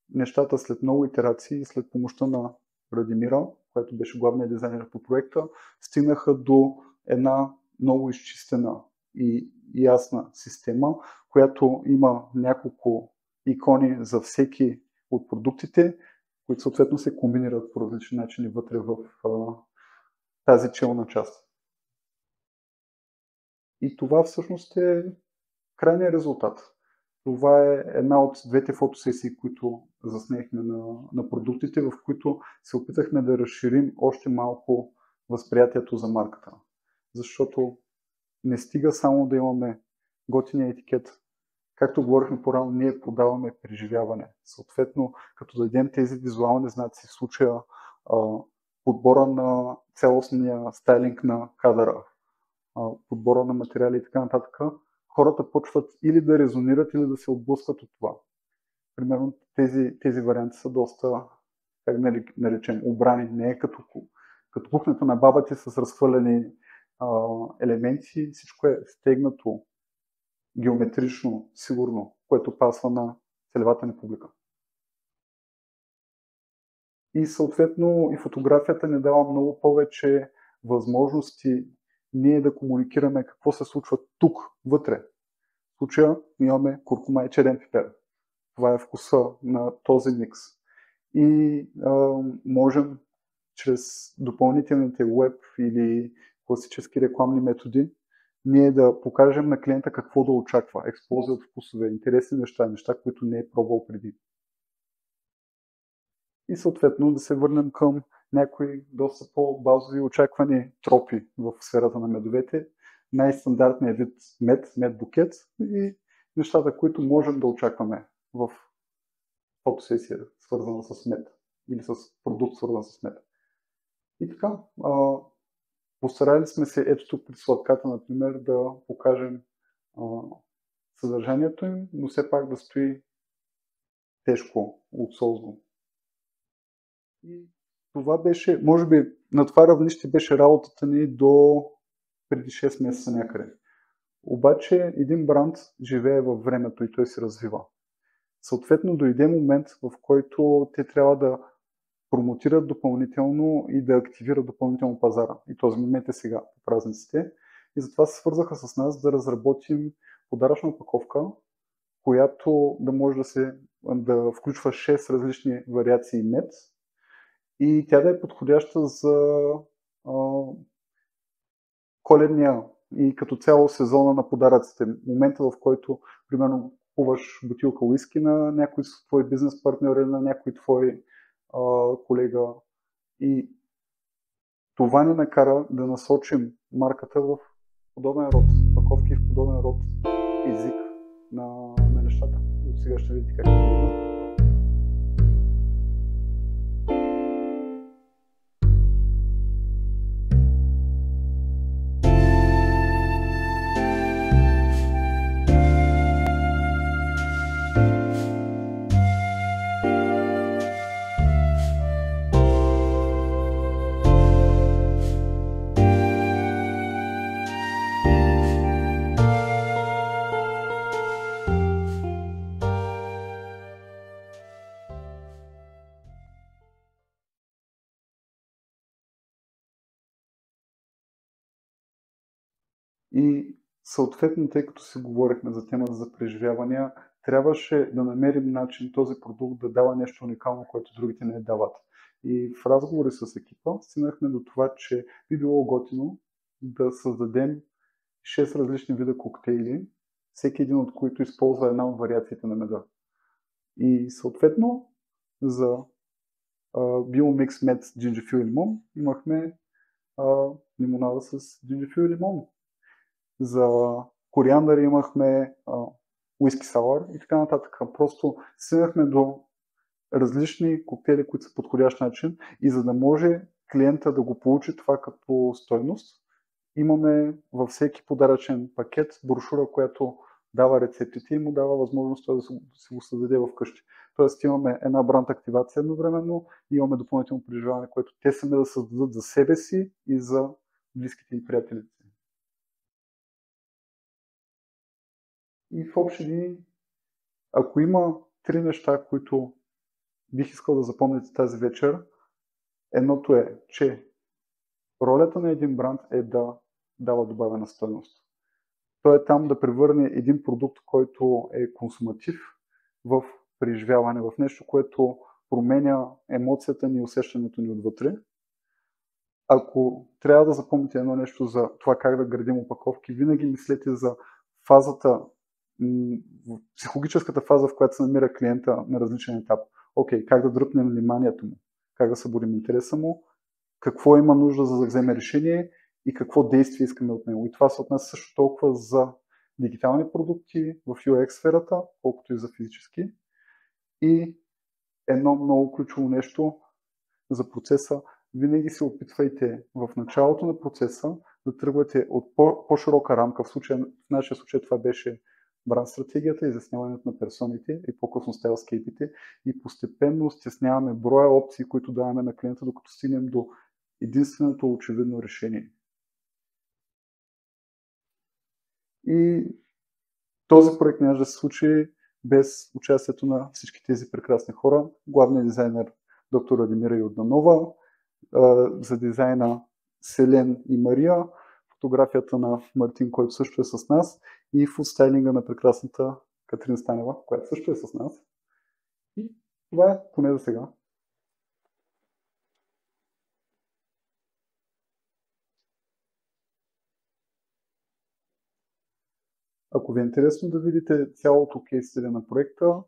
Speaker 1: нещата след много итерации и след помощта на Радимира, който беше главният дизайнер по проекта, стигнаха до една много изчистена и ясна система, която има няколко икони за всеки от продуктите, които съответно се комбинират по различни начини вътре в тази челна част. И това всъщност е крайният резултат. Това е една от двете фотосесии, които заснехме на продуктите, в които се опитахме да разширим още малко възприятието за марката. Защото не стига само да имаме готиния етикет. Както говорихме по-рано, ние продаваме преживяване. Съответно, като дадем тези визуални знаци, в случая подбора на цялостния стайлинг на кадъра, подбора на материали и така нататък, хората почват или да резонират, или да се отблъскат от това. Примерно тези варианти са доста, как наречем, обрани. Не е като кухнята на баба ти с разхвърлени елементи. Всичко е стегнато, геометрично, сигурно, което пасва на целевата ни публика. И съответно и фотографията ни дава много повече възможности ние да комуникираме какво се случва тук, вътре. В случая имаме куркума и черен пипер. Това е вкуса на този микс. И можем чрез допълнителните веб или класически рекламни методи ние да покажем на клиента какво да очаква. Експлозия от вкусове, интересни неща, които не е пробвал преди. И съответно да се върнем към някои доста по-базови очаквани тропи в сферата на медовете. Най-стандартният вид мед букет и нещата, които можем да очакваме в фотосесия, свързана с мед или с продукт, свързан с мед. И така, постарали сме се ето тук при сладката, например, да покажем съдържанието им, но все пак да стои тежко, луксозно. И това беше, може би, на това равнище беше работата ни до преди 6 месеца някъде. Обаче един бранд живее във времето и той се развива. Съответно дойде момент, в който те трябва да промотират допълнително и да активират допълнително пазара. И този момент е сега, по празниците. И затова се свързаха с нас да разработим подаръчна опаковка, която да може да включва 6 различни вариации мед и тя да е подходяща за коледния и като цяло сезона на подаръците. Момента, в който, примерно, купуваш бутилка уиски на някой твой бизнес партньор или на някой твой колега. И това ни накара да насочим марката в подобен род паковки, в подобен род език на нещата. И сега ще видите как е. И съответно, тъй като си говорихме за темата за преживявания, трябваше да намерим начин този продукт да дава нещо уникално, което другите не дават. И в разговори с екипа стигнахме до това, че би било готино да създадем 6 различни вида коктейли, всеки един от които използва една от вариациите на меда. И съответно за Biomix мед с джинджифил и лимон имахме лимонада с джинджифил и лимон. За кориандър имахме уиски сауър и така нататък. Просто стигнахме до различни коктейли, които са подходящ начин и за да може клиента да го получи това като стойност, имаме във всеки подаръчен пакет брошура, която дава рецептите и му дава възможност той да си го създаде вкъщи. Тоест имаме една бранд активация едновременно и имаме допълнително преживяване, което те сами да създадат за себе си и за близките и приятелите. И в общи линии, ако има 3 неща, които бих искал да запомните тази вечер, едното е, че ролята на един бранд е да дава добавена стойност. Той е там да превърне един продукт, който е консуматив, в преживяване, в нещо, което променя емоцията ни и усещането ни отвътре. Ако трябва да запомните едно нещо за това как да градим опаковки, винаги мислете за фазата, психологическата фаза, в която се намира клиента на различен етап. Окей, как да дръпнем вниманието му, как да събудим интереса му, какво има нужда за да вземе решение и какво действие искаме от него. И това се отнася също толкова за дигитални продукти в UX сферата, колкото и за физически. И едно много ключово нещо за процеса, винаги се опитвайте в началото на процеса да тръгвате от по-широка рамка. В нашия случай това беше бранд стратегията, изясняването на персоните и по-късно стайлскейпите и постепенно стесняваме броя опции, които даваме на клиента, докато стигнем до единственото очевидно решение. И този проект няма да се случи без участието на всички тези прекрасни хора. Главният дизайнер доктор Радимира Йорданова, за дизайна Селен и Мария, фотографията на Мартин, който също е с нас, и фудстайлинга на прекрасната Катрин Станева, която също е с нас. И това е поне за сега. Ако ви е интересно да видите цялото кейс стади на проекта,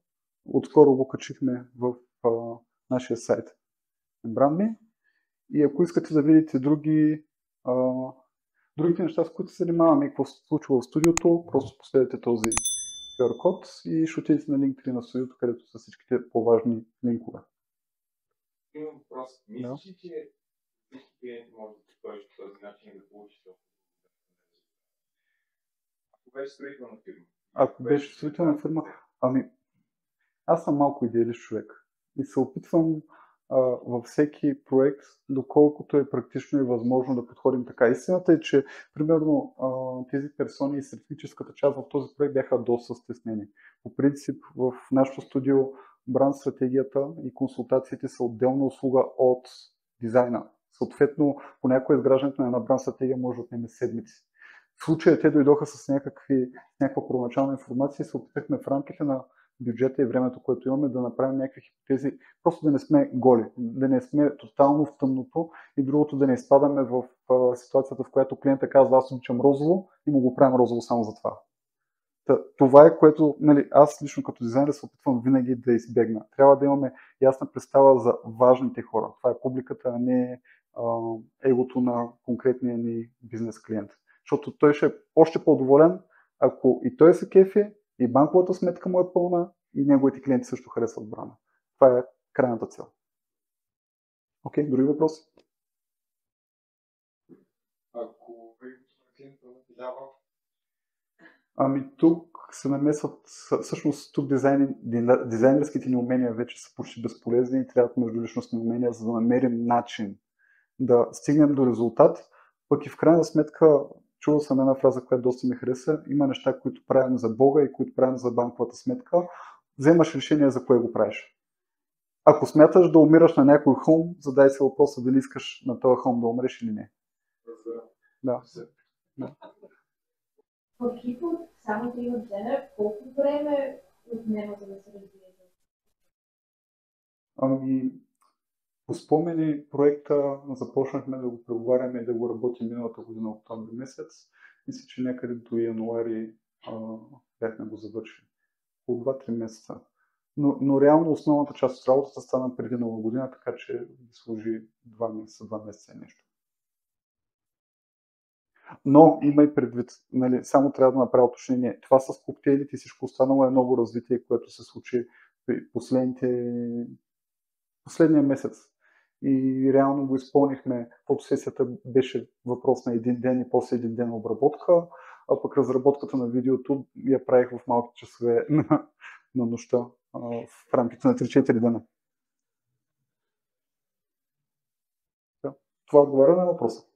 Speaker 1: отскоро го качихме в нашия сайт BrandMe. И ако искате да видите другите неща, с които се занимаваме и какво се случва в студиото, просто последете този QR код и ще отидете на LinkedIn на студиото, където са всичките по-важни линкове.
Speaker 2: Имам въпрос. Мислиш ли, че всички клиенти могат да използват по този начин да получи това? Ако беше строителна фирма?
Speaker 1: Ако беше строителна фирма, аз съм малко идеалист човек и се опитвам във всеки проект, доколкото е практично и възможно да подходим така. Истината е, че примерно тези персони и стратегическата част в този проект бяха доста стеснени. По принцип в нашото студио бранд стратегията и консултациите са отделна услуга от дизайна. Съответно, понякога изграждането на една бранд стратегия може да отнеме седмици. В случая те дойдоха с някаква първоначална информация и се опитахме в рамките на бюджета и времето, което имаме, да направим някакви хипотези, просто да не сме голи, да не сме тотално в тъмното и другото да не изпадаме в ситуацията, в която клиента казва: аз обичам розово и му го правим розово само за това. Това е, което аз лично като дизайнер се опитвам винаги да избегна. Трябва да имаме ясна представа за важните хора. Това е публиката, а не егото на конкретния ни бизнес клиент. Защото той ще е още по-доволен, ако и той се кефи, и банковата сметка му е пълна, и неговите клиенти също харесват бранда. Това е крайната цел. Окей, други въпроси?
Speaker 3: Ако клиента наделява...
Speaker 1: Тук се намесват, всъщност тук дизайнерските ни умения вече са почти безполезни и трябват междуличностни умения, за да намерим начин да стигнем до резултат. Пък и в крайна сметка, чувал съм една фраза, която доста ми хареса: има неща, които правим за Бога и които правим за банковата сметка. Вземаш решение за кое го правиш. Ако смяташ да умираш на някой хълм, задай се въпроса дали искаш на този хълм да умреш или не. Да.
Speaker 4: В екип от само 3 дизайнера, колко време отнема за да се развие?
Speaker 1: По спомени проекта започнахме да го преговаряме и да го работим миналата година октомври месец. Мисля, че някъде до януари бяхме го завършили. По 2-3 месеца. Но реално основната част от работата стана преди нова година, така че ви служи 2 месеца и нещо. Но има и предвид, само трябва да направя уточнение. Това с коктейлите и всичко останало е ново развитие, което се случи при последния месец. И реално го изпълнихме. Фотосесията беше въпрос на един ден и после един ден обработка, а пък разработката на видеото я правих в малки часове на нощта в рамките на 3-4 дена. Това отговаря на въпроса.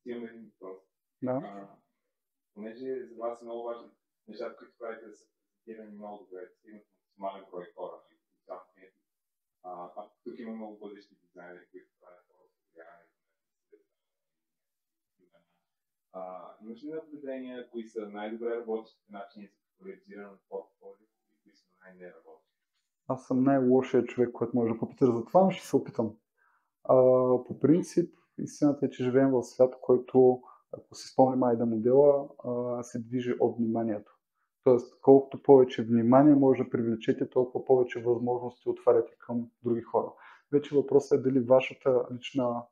Speaker 2: Имаме един въпрос.
Speaker 1: Да.
Speaker 2: Понеже за вас е много важно нещата, които правите, да са презентирани много добре, да имат максимален брой хора. Тук има много бъдещи дизайнери, които правят имаш ли наблюдения, кои са най-добре работещите начини за популяризиране на портфолио и кои са най-неработещи?
Speaker 1: Аз съм най-лошият човек, който може да попита за това, но ще се опитам. По принцип, истината е, че живеем в свят, който, ако си спомним Айда модела, се движи от вниманието. Тоест, колкото повече внимание може да привлечете, толкова повече възможности отваряте към други хора. Вече въпросът е дали вашата лична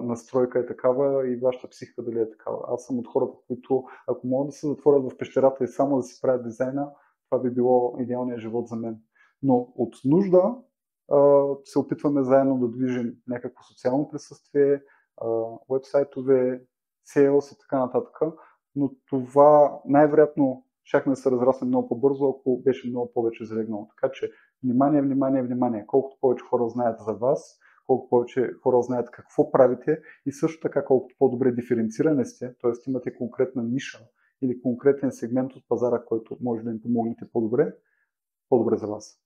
Speaker 1: настройка е такава и вашата психика дали е такава. Аз съм от хората, които, ако могат да се затворят в пещерата и само да си правят дизайна, това би било идеалният живот за мен. Но от нужда се опитваме заедно да движим някакво социално присъствие, уебсайтове, sales и така нататък. Но това най-вероятно щяхме да се разрасне много по-бързо, ако беше много повече залегнало. Така че внимание, внимание, внимание. Колкото повече хора знаят за вас, колко повече хора знаят какво правите и също така колкото по-добре диференцирани сте, т.е. имате конкретна ниша или конкретен сегмент от пазара, който може да им помогнете по-добре за вас.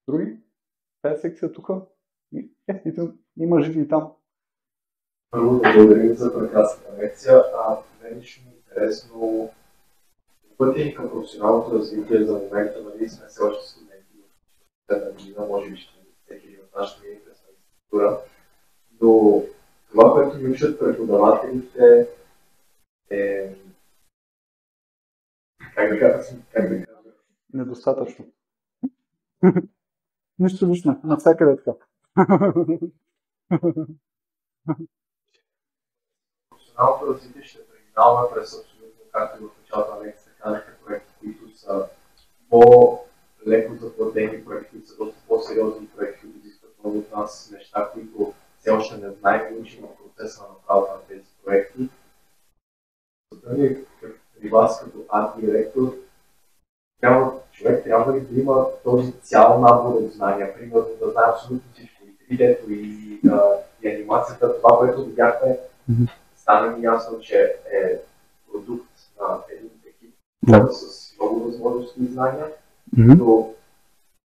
Speaker 1: Други? Тая секция тук? Има живи и там.
Speaker 3: Първо да благодарим за прекрасната лекция. Мен ще ми интересно пътя ни към професионалното развитие за момента, нали сме все още студенти в тази година, може би ще всеки от нашата ми интересна структура. Но това, което ни учат преподавателите е... Как да кажа?
Speaker 1: Недостатъчно. Нищо лично, навсякъде така.
Speaker 3: Професионалното развитие ще преминаваме през абсолютно, както и в началото на лекцията казахте, проекти, които са по-леко заплатени проекти, които са доста по-сериозни проекти, които изискват много от нас неща, които все още не знаем и учим в процеса на направата на тези проекти. При вас като арт-директор човек трябва ли да има този цял набор от знания, примерно да знае абсолютно всичко, и 3D-то, и анимацията, това, което видяхме, стана ми ясно, че е продукт на един екип с много възможности и знания, но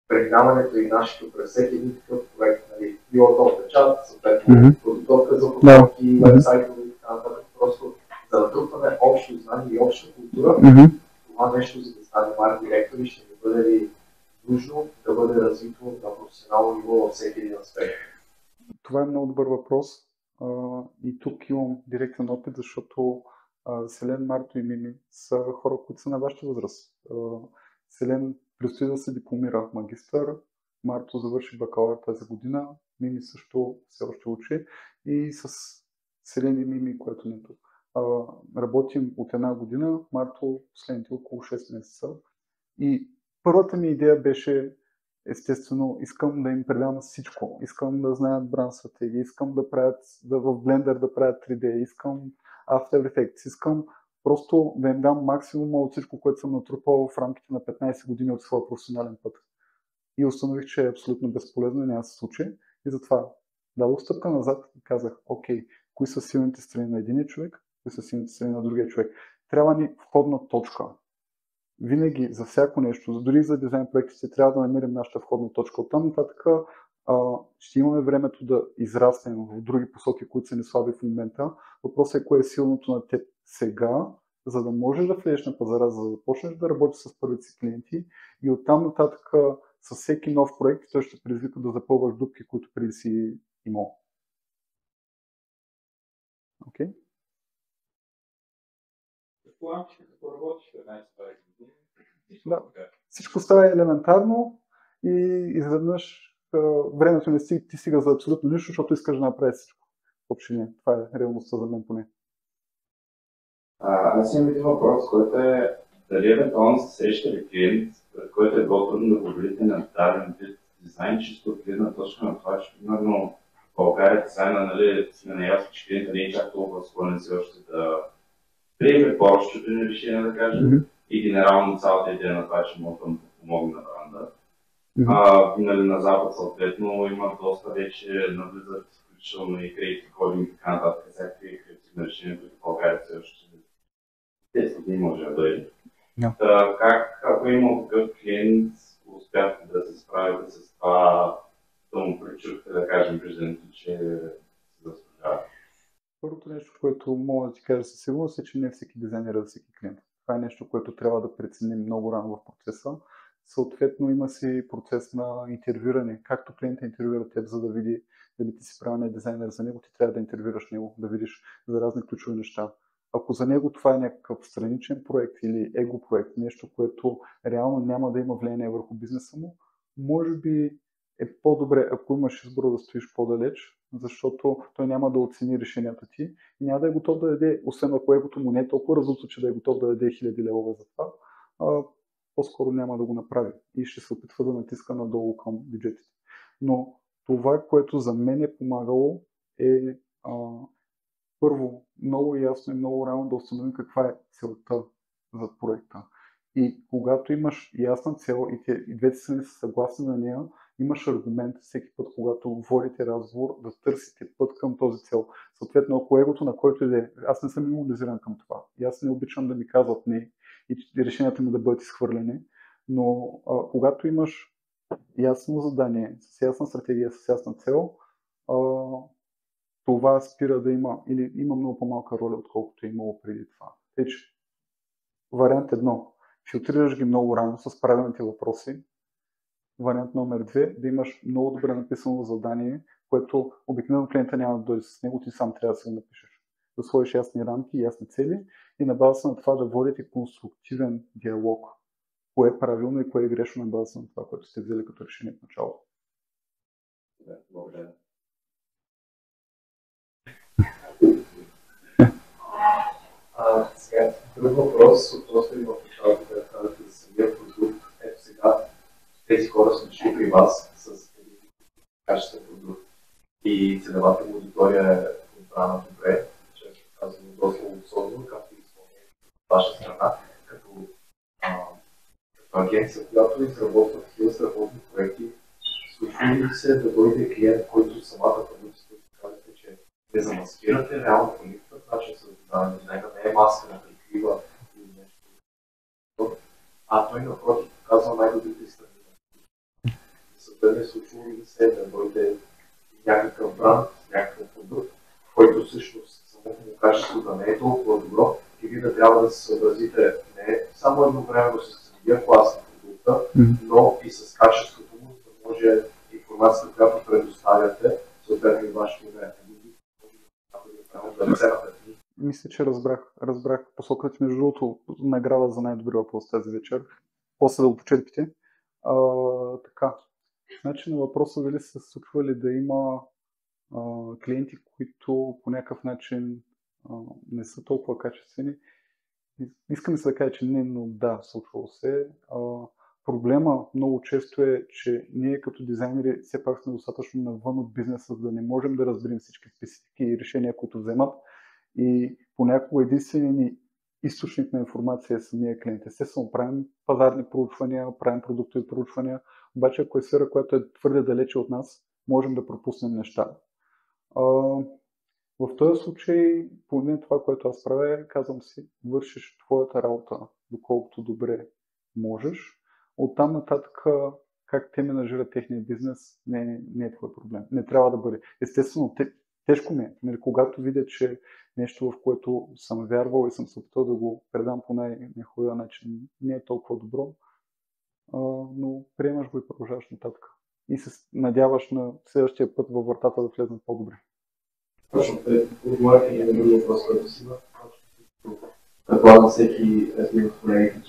Speaker 3: преминаването и нашето през всеки един такъв проект, нали, било то печат, съответно подготовка за подготовки, вебсайтове и така нататък, просто за натрупване общо знание и обща култура, това нещо, за да стане марк директори, ще ни бъде ли нужно да бъде развито на професионално ниво във всеки един аспект?
Speaker 1: Това е много добър въпрос. И тук имам директен опит, защото Селен, Марто и Мими са хора, които са на вашата възраст. Селен предстои да се дипломира магистър, Марто завърши бакалавър тази година, Мими също все още учи и с Селен и Мими, което не е тук. Работим от една година, Марто последните около 6 месеца. И първата ми идея беше, естествено, искам да им предам всичко. Искам да знаят бранд стратегии, искам да правят в Blender да правят 3D, искам After Effects, искам просто да им дам максимум от всичко, което съм натрупал в рамките на 15 години от своя професионален път. И установих, че е абсолютно безполезно и няма да се случи. И затова дадох стъпка назад и казах, окей, кои са силните страни на единия човек, кои са силните страни на другия човек. Трябва ни входна точка. Винаги за всяко нещо, дори за дизайн проектите, трябва да намерим нашата входна точка. Оттам нататък ще имаме времето да израснем в други посоки, които са ни слаби в момента. Въпросът е кое е силното на теб сега, за да можеш да влезеш на пазара, за да започнеш да работиш с първите си клиенти и оттам нататък с всеки нов проект той ще предизвика да запълваш дупки, които преди си имал. Окей?
Speaker 2: Какво работиш 15-20 години?
Speaker 1: Да. Всичко става елементарно и изведнъж времето не ти стига за абсолютно нищо, защото искаш да направиш всичко. Въобще това е реалността за мен поне.
Speaker 5: Аз имам един въпрос, който е дали евентуално сте срещали клиент, пред който е било трудно да говорите на даден вид дизайн, чисто от гледна точка на това, че примерно в България дизайна, нали, сме наясно, че клиента не е чак толкова склонен си още да приеме по-общото ни решение, да кажем, и генерално цялата идея на това, че може да му помогне на бранда. Нали, на Запад съответно има доста вече навлизат включително и кредитни ходинг и така нататък, всякакви креативни решения, които в България все още 10 дни може да дойде. Как, ако е имал такъв клиент, успяхте да се справите с това, да му пречухте, да кажем, виждането, че се заслужава?
Speaker 1: Първото нещо, което мога да ти кажа със сигурност е, че не всеки дизайнер е за всеки клиент. Това е нещо, което трябва да преценим много рано в процеса. Съответно има си процес на интервюране. Както клиентът интервюира теб, за да види дали ти си правилният дизайнер за него, ти трябва да интервюраш него, да видиш за разни ключови неща. Ако за него това е някакъв страничен проект или его проект, нещо, което реално няма да има влияние върху бизнеса му, може би е по-добре, ако имаш избор да стоиш по-далеч, защото той няма да оцени решенията ти и няма да е готов да даде, освен ако егото му не е толкова разумно, че да е готов да даде 1000 левове за това, по-скоро няма да го направи и ще се опитва да натиска надолу към бюджетите. Но това, което за мен е помагало е първо много ясно и много рано да установим каква е целта за проекта. И когато имаш ясна цел и двете страни са съгласни на нея, имаш аргумент всеки път, когато водите разговор, да търсите път към този цел. Съответно, ако егото на който иде, аз не съм имунизиран към това. И аз не обичам да ми казват не и решенията ми да бъдат изхвърлени, но когато имаш ясно задание, с ясна стратегия, с ясна цел, това спира да има или има много по-малка роля, отколкото е имало преди това. Тъй, че вариант 1. Филтрираш ги много рано с правилните въпроси. Вариант номер 2. Да имаш много добре написано задание, което обикновено клиента няма да дойде с него, ти сам трябва да се го напишеш. Да сложиш ясни рамки, ясни цели и на база на това да водите конструктивен диалог. Кое е правилно и кое е грешно на база на това, което сте взели като решение в началото.
Speaker 5: Благодаря.
Speaker 3: Сега, друг въпрос, относно има в началото да кажете за самия продукт. Ето сега, тези хора са дошли при вас с един качествен продукт и ценовата му аудитория е подбрана добре, често казвам доста луксозно, както и изпълнение от ваша страна, като агенция, която изработва такива страхотни проекти, случва ли се да дойде клиент, който самата продукция, казвате, че не замаскирате реално по никакъв начин с дизайна, дизайна не е маска, не прикрива или нещо, а той напротив показва най-добрите страни. За да не случва ли се да дойде някакъв бранд, някакъв продукт, който всъщност самото му качество да не е толкова добро и вие да трябва да се съобразите не само едновременно с самия клас на продукта, но и с качеството му, за да може информацията, която предоставяте, съответно и вашето име.
Speaker 1: Мисля, че разбрах посоката. Между другото, награда за най-добри въпрос тази вечер. После да го почерпите. Така. Значи на въпроса дали се случва ли да има клиенти, които по някакъв начин не са толкова качествени. Искам да кажа, че не, но да, случвало се. Проблема много често е, че ние като дизайнери все пак сме достатъчно навън от бизнеса, за да не можем да разберем всички специфики и решения, които вземат. И понякога единственият ни източник на информация е самия клиент. Естествено, правим пазарни проучвания, правим продуктови проучвания, обаче ако е сфера, която е твърде далече от нас, можем да пропуснем неща. В този случай, поне това, което аз правя, казвам си, вършиш твоята работа, доколкото добре можеш. Оттам нататък, как те менажират техния бизнес, не е твой проблем. Не трябва да бъде. Естествено, тежко ми е. Нали, когато видя, че нещо, в което съм вярвал и съм се опитал да го предам по най-нехубавия начин, не е толкова добро, но приемаш го и продължаваш нататък. И се надяваш на следващия път във вратата да влезнат по-добре.
Speaker 3: Точно, отговоряйки и на други въпрос, който си има. Предполагам всеки един от колегите,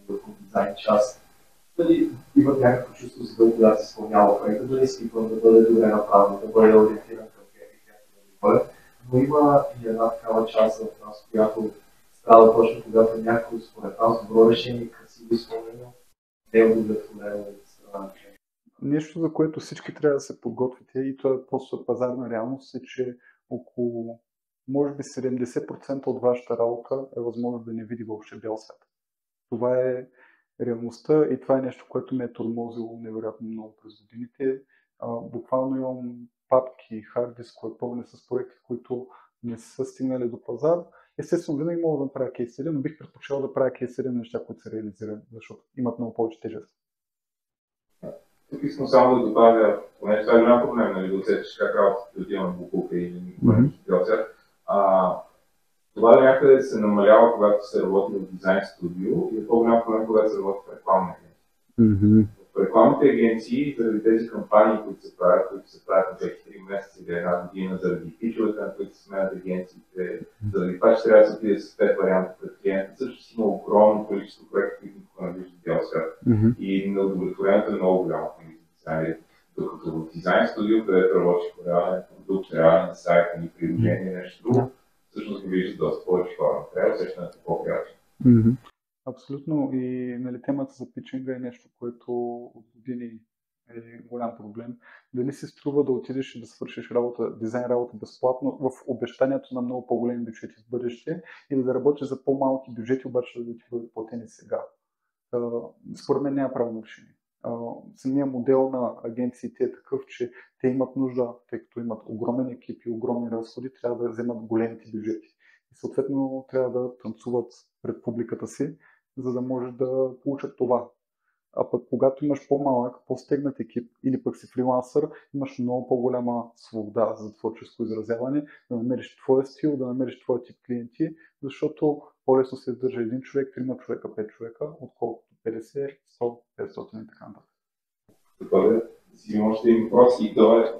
Speaker 3: като дизайн част, дали имат някакво чувство за дълго, когато се изпълнява проекта, дали искам да бъде добре направено, да бъде ориентиран към клиента, но има и една такава част в нас, която страда точно когато някой според нас добро решение, красиво изпълнено, не е удовлетворено от страна.
Speaker 1: Нещо, за което всички трябва да се подготвите, и то е просто пазарна реалност, е, че около, може би 70% от вашата работа е възможно да не види въобще бял свят. Това е реалността и това е нещо, което ме е тормозило невероятно много през годините. Буквално имам папки, хард дискове пълни с проекти, които не са стигнали до пазар. Естествено, винаги мога да направя кейс стади, но бих предпочел да правя кейс стади на неща, които се реализират, защото имат много повече тежест.
Speaker 2: Тук искам само да добавя, поне това е голям проблем, нали, да усетиш как работата да имаме букулка или това да някъде се намалява, когато се работи в дизайн студио и е по-голям проблем, когато се работи в рекламни агенции. В рекламните агенции, заради тези кампании, които се правят на всеки 3 месеца или една година, заради пичовете, на които се сменят агенциите, заради това, че трябва да се отиде с 5 варианта пред клиента, също има огромно количество проекти, които никога не виждат бял свят. И неудовлетворението е много голямо в дизайнерите. Докато в дизайн студио, където работиш по реален продукт, реален сайт, ни приложение, нещо друго, всъщност го виждат доста повече хора. Трябва усещането по-приятно.
Speaker 1: Абсолютно. И нали, темата за питчинга е нещо, което от години е голям проблем. Дали си струва да отидеш и да свършиш дизайн работа безплатно в обещанието на много по-големи бюджети в бъдеще или да работиш за по-малки бюджети, обаче да ти бъдат платени сега. Според мен няма правилно решение. Самия модел на агенциите е такъв, че те имат нужда, тъй като имат огромен екип и огромни разходи, трябва да вземат големите бюджети. И съответно трябва да танцуват пред публиката си, за да може да получат това. А пък когато имаш по-малък, по-стегнат екип или пък си фрилансър, имаш много по-голяма свобода за творческо изразяване, да намериш твоя стил, да намериш твоя тип клиенти, защото по-лесно се държа един човек, 3 човека, 5 човека, отколкото 50, 100, 500 и така нататък.
Speaker 2: Добре, си още един въпрос и това е,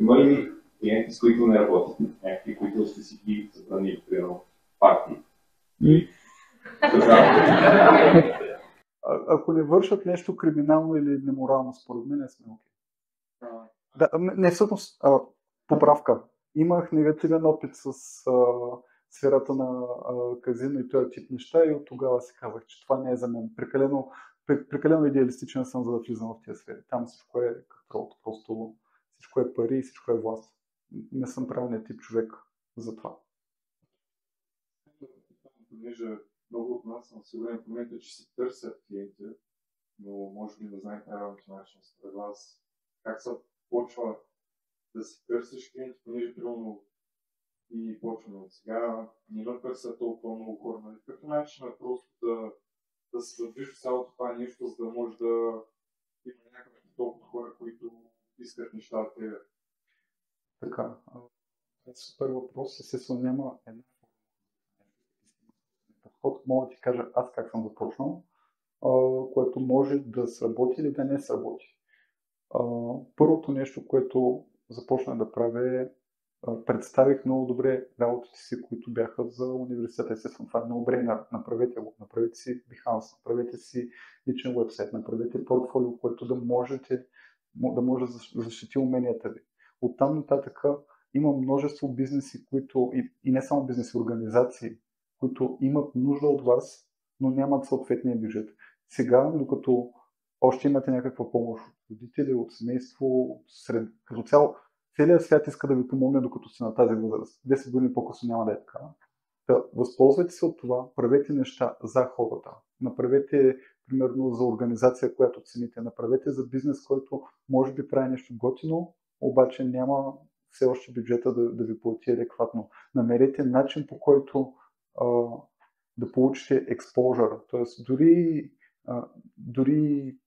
Speaker 2: има ли клиенти, с които не работите? Някакви, които сте си ги забранили, примерно партии?
Speaker 1: Ако не вършат нещо криминално или неморално, според мен не сме окей. Да, не всъщност, поправка. Имах негативен опит с сферата на казино и този тип неща и от тогава си казах, че това не е за мен. Прекалено идеалистичен съм, за да влизам в тези сфери. Там всичко е каквото, просто всичко е пари и всичко е власт. Не съм правилният тип човек за това.
Speaker 6: Понеже много от нас съм сигурен в момента, че си търсят клиенти
Speaker 3: но може би да знае правилното начин според вас. Как се почва да си търсиш клиенти, понеже примерно и почваме от сега, не търся толкова много хора. Нали? Като начин е просто да се задвижи цялото това нещо, за да може да има някакви толкова хора, които искат нещата.
Speaker 1: Така, супер въпрос. Естествено няма една подход. Мога да ти кажа аз как съм започнал, което може да сработи или да не сработи. Първото нещо, което започнах да правя е представих много добре работите си, които бяха за университета. Естествено, това е много добре. Направете го. Направете си Behance, направете си личен вебсайт, направете портфолио, което да може да защити уменията ви. Оттам нататък има множество бизнеси, които и не само бизнеси, организации, които имат нужда от вас, но нямат съответния бюджет. Сега, докато още имате някаква помощ от родители, от семейство, като цяло, целият свят иска да ви помогне, докато сте на тази възраст. 10 години по-късно няма да е така. Възползвайте се от това, правете неща за хората. Направете, примерно, за организация, която цените. Направете за бизнес, който може би прави нещо готино, обаче няма все още бюджета да ви плати адекватно. Намерете начин, по който да получите exposure. Тоест, дори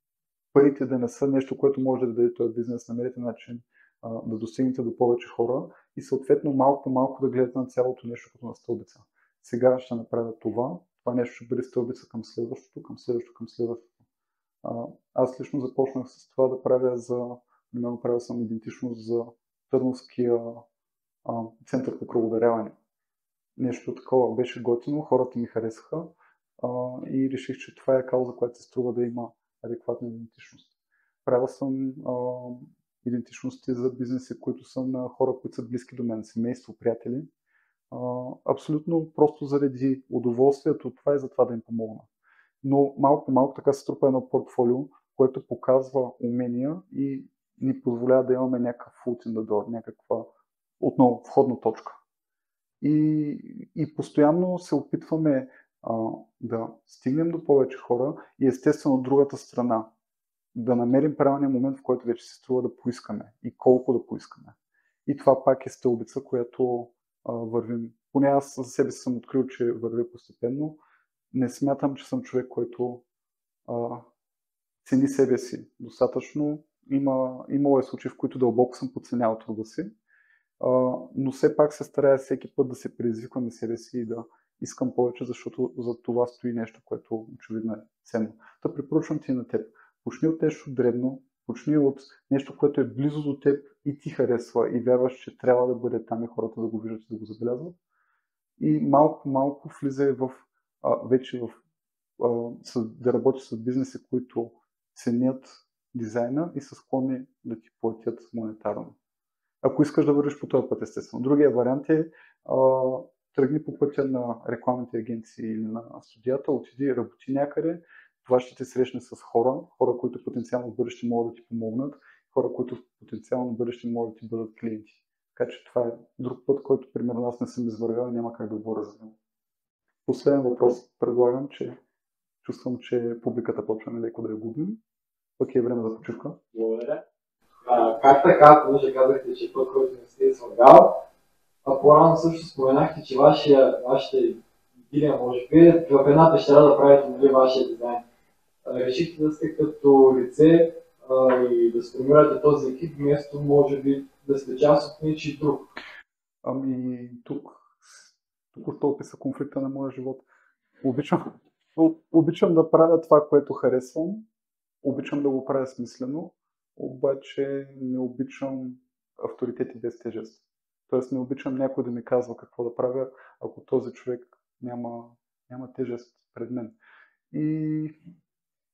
Speaker 1: парите да не са нещо, което може да даде този бизнес, намерите начин да достигнете до повече хора и съответно малко по малко да гледате на цялото нещо като на стълбица. Сега ще направя това нещо ще бъде стълбица към следващото, към следващото, към следващото. Аз лично започнах с това да правя правил съм идентичност за Търновския център по кръводаряване. Нещо такова беше готино, хората ми харесаха и реших, че това е кауза, която се струва да има адекватна идентичност. Правил съм идентичности за бизнеси, които са на хора, които са близки до мен, семейство, приятели. Абсолютно просто заради удоволствието, това и за това да им помогна. Но малко по малко така се трупа едно портфолио, което показва умения и ни позволява да имаме някакъв foot in the door, някаква отново входна точка. И постоянно се опитваме да стигнем до повече хора и естествено от другата страна да намерим правилния момент, в който вече се струва да поискаме и колко да поискаме. И това пак е стълбица, която вървим. Поне аз за себе си съм открил, че вървя постепенно. Не смятам, че съм човек, който цени себе си достатъчно. Имало е случаи, в които дълбоко съм подценявал труда си, но все пак се старая всеки път да се предизвиквам на себе си и да искам повече, защото за това стои нещо, което очевидно е ценно. Та препоръчвам ти на теб. Почни от нещо дребно, почни от нещо, което е близо до теб и ти харесва и вярваш, че трябва да бъде там и хората да го виждат и да го забелязват. И малко влизай да работиш с бизнеси, които ценят дизайна и са склонни да ти платят монетарно. Ако искаш да вървиш по този път, естествено. Другия вариант е тръгни по пътя на рекламните агенции или на студията, отиди, работи някъде. Това ще те срещне с хора, които потенциално в бъдеще могат да ти помогнат, хора, които потенциално в бъдеще могат да ти бъдат клиенти. Така че това е друг път, който примерно аз не съм извървял и няма как да говоря за него. Последен въпрос предлагам, че чувствам, че публиката почваме леко да я губим. Пък е време за почивка.
Speaker 3: Благодаря. Как така, понеже казахте, че път, който не сте свъргал, по-рано също споменахте, че вашите идея, може би, в една пещера да правите вашия дизайн. Решихте да сте като лице и да сформирате този екип, вместо може би да сте част от нечий друг.
Speaker 1: Тук ще описа конфликта на моя живот. Обичам да правя това, което харесвам, обичам да го правя смислено, обаче не обичам авторитети без тежест. Тоест не обичам някой да ми казва какво да правя, ако този човек няма тежест пред мен. И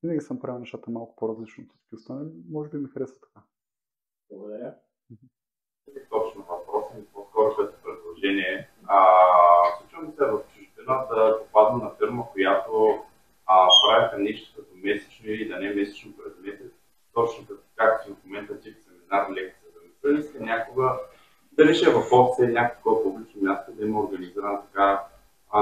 Speaker 1: винаги съм правил нещата малко по-различно от всички останали. Може би ми харесва така.
Speaker 3: Благодаря.
Speaker 5: Точно въпросът и по-скоро като предложение. Случва ми се в чужбина да попадна на фирма, която правиха нещо като месечно или да не месечно през месец. Точно както в момента тип семинар, лекция. Да не иска някога, дали ще е в офис, някакво публично място да има организирано така,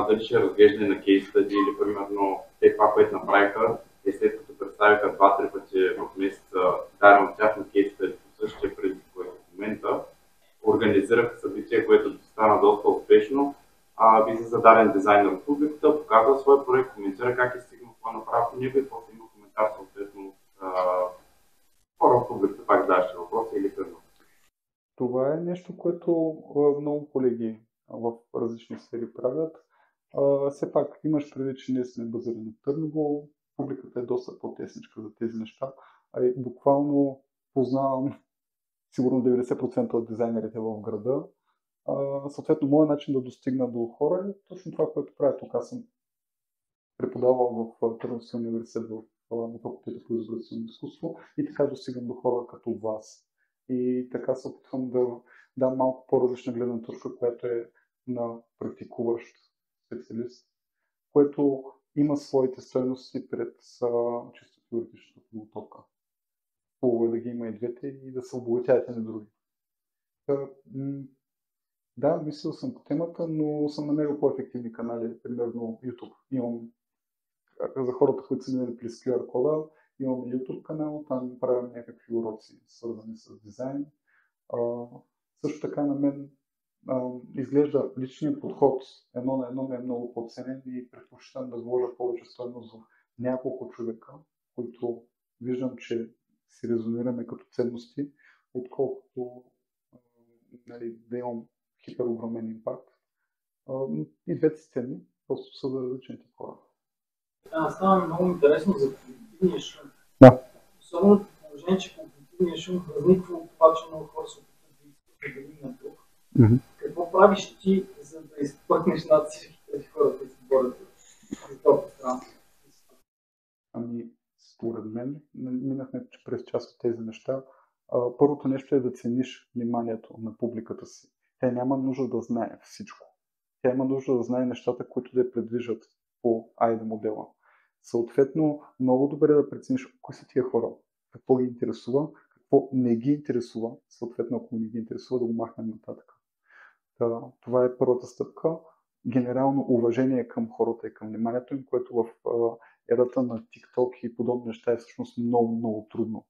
Speaker 5: дали ще е разглеждане на кейс стади или примерно те това, което направиха, и след като представиха 2 успешно, влиза за даден дизайнер от публиката, показва своя проект, коментира как е стигнал това направо по него и после има коментар съответно хора от публиката, пак задаващи въпроси или първо.
Speaker 1: Това е нещо, което много колеги в различни сфери правят. Все пак имаш предвид, че ние сме базирани в Търново, публиката е доста по-тесничка за тези неща. Буквално познавам сигурно 90% от дизайнерите в града. Съответно, моят начин да достигна до хора е точно това, което правя тук. Аз съм преподавал в Търновския университет в факултета по изобразително изкуство и така достигам до хора като вас. И така се опитвам да дам малко по-различна гледна точка, която е на практикуващ специалист, което има своите стойности пред чисто теоретичната подготовка. Хубаво е да ги има и двете и да се обогатяват на други. Да, мислил съм по темата, но съм намерил по-ефективни канали, примерно YouTube. Имам за хората, които са минали през QR кода, имам YouTube канал, там правим някакви уроци, свързани с дизайн. Също така на мен изглежда личният подход едно на едно ми е много по-ценен и предпочитам да вложа повече стойност в няколко човека, които виждам, че си резонираме като ценности, отколкото да имам хиперогромен импакт. И двете са ценни, просто са за различните хора.
Speaker 6: Става много интересно за когнитивния шум.
Speaker 1: Да.
Speaker 6: Особено по положение, че когнитивния шум възниква от това, че много хора се опитват да изпълнят на друг. Какво правиш ти, за да изпъкнеш над всички тези хора, които се борят за това пространство?
Speaker 1: Според мен, минахме през част от тези неща. Първото нещо е да цениш вниманието на публиката си. Тя няма нужда да знае всичко. Тя има нужда да знае нещата, които да я предвижат по AIDA модела. Съответно, много добре да прецениш кои са тия хора, какво ги интересува, какво не ги интересува, съответно ако не ги интересува да го махнем нататък. Това е първата стъпка. Генерално уважение към хората и към вниманието им, което в ерата на TikTok и подобни неща е всъщност много, много трудно.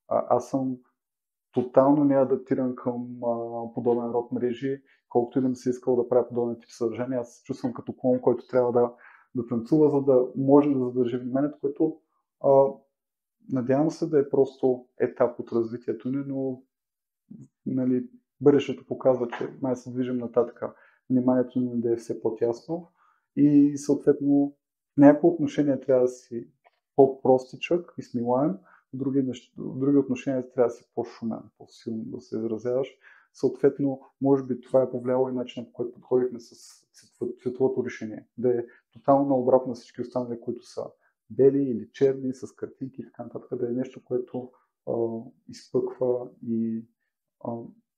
Speaker 1: Аз съм тотално неадаптиран към подобен род мрежи, колкото и да ми се искал да правя подобен тип съдържание. Аз се чувствам като клон, който трябва да танцува, за да може да задържи вниманието, което надявам се да е просто етап от развитието ни, но бъдещето показва, че май се движим нататък. Вниманието ни да е все по-тясно и съответно в някои отношения трябва да си по-простичък и смилаем, в други отношения трябва да си по-шумен, по-силно да се изразяваш. Съответно, може би това е повлияло и начинът, по който подходихме с цветовото решение. Да е тотално обратно на всички останали, които са бели или черни, с картинки и така нататък, да е нещо, което изпъква и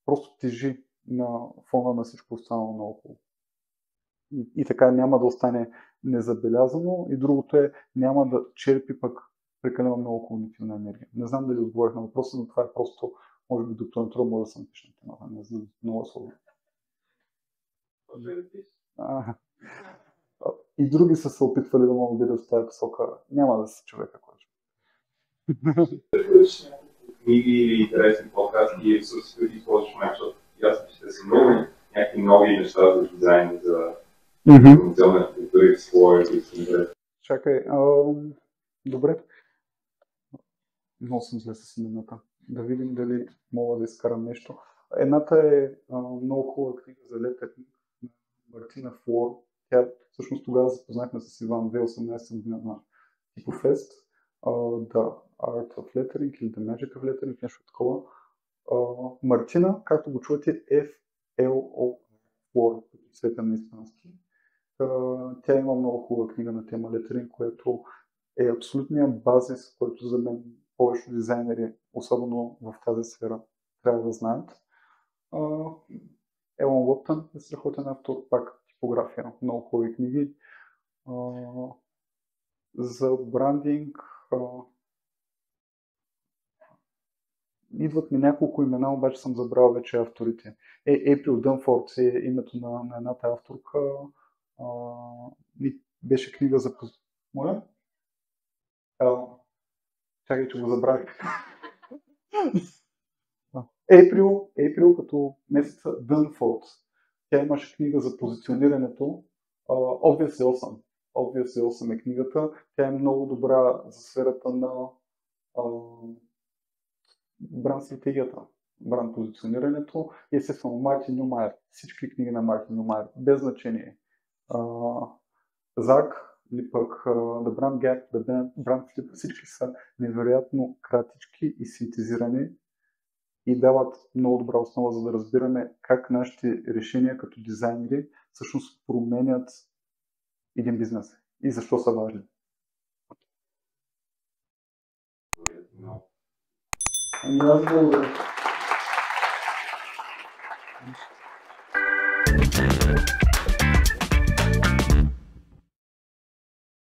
Speaker 1: просто тежи на фона на всичко останало наоколо. И така няма да остане незабелязано и другото е няма да черпи пък прекалено много когнитивна енергия. Не знам дали отговорих на въпроса, но това е просто, може би докторантура може да съм пише на темата, не знам, много сложно. И други са се опитвали да могат да видят в тази посока. Няма да са човека, който.
Speaker 2: Книги или интересни подкасти и ресурси, които използваш май, защото ясно, че те са много някакви нови неща за дизайн, за информационна архитектура и слоя, които са интересни.
Speaker 1: Чакай, добре. Много съм зле с имената. Да видим дали мога да изкарам нещо. Едната е много хубава книга за леттеринг на Мартина Флор. Тя всъщност тогава запознахме с Иван 2018 година на Типофест. The Art of Lettering или The Magic of Lettering, нещо такова. Мартина, както го чувате, F-L-O Флор, като цвета на испански. Тя има много хубава книга на тема летеринг, което е абсолютният базис, който за мен повечето дизайнери, особено в тази сфера, трябва да знаят. Елън Лоптън е страхотен автор, пак типография, много хубави книги. За брандинг идват ми няколко имена, обаче съм забрал вече авторите. April Dunford е името на едната авторка. Беше книга за... Моля? Чакай, че го забравих. April като месеца Dunford. Тя имаше книга за позиционирането. Obviously Awesome. Obviously Awesome е книгата. Тя е много добра за сферата на бранд стратегията, бранд позиционирането и естествено Мартин Нюмайер. Всички книги на Мартин Нюмайер, без значение. Зак или пък The Brand Gap, The Brand Flip, всички са невероятно кратички и синтезирани и дават много добра основа, за да разбираме как нашите решения като дизайнери всъщност променят един бизнес и защо са важни. Ами аз благодаря.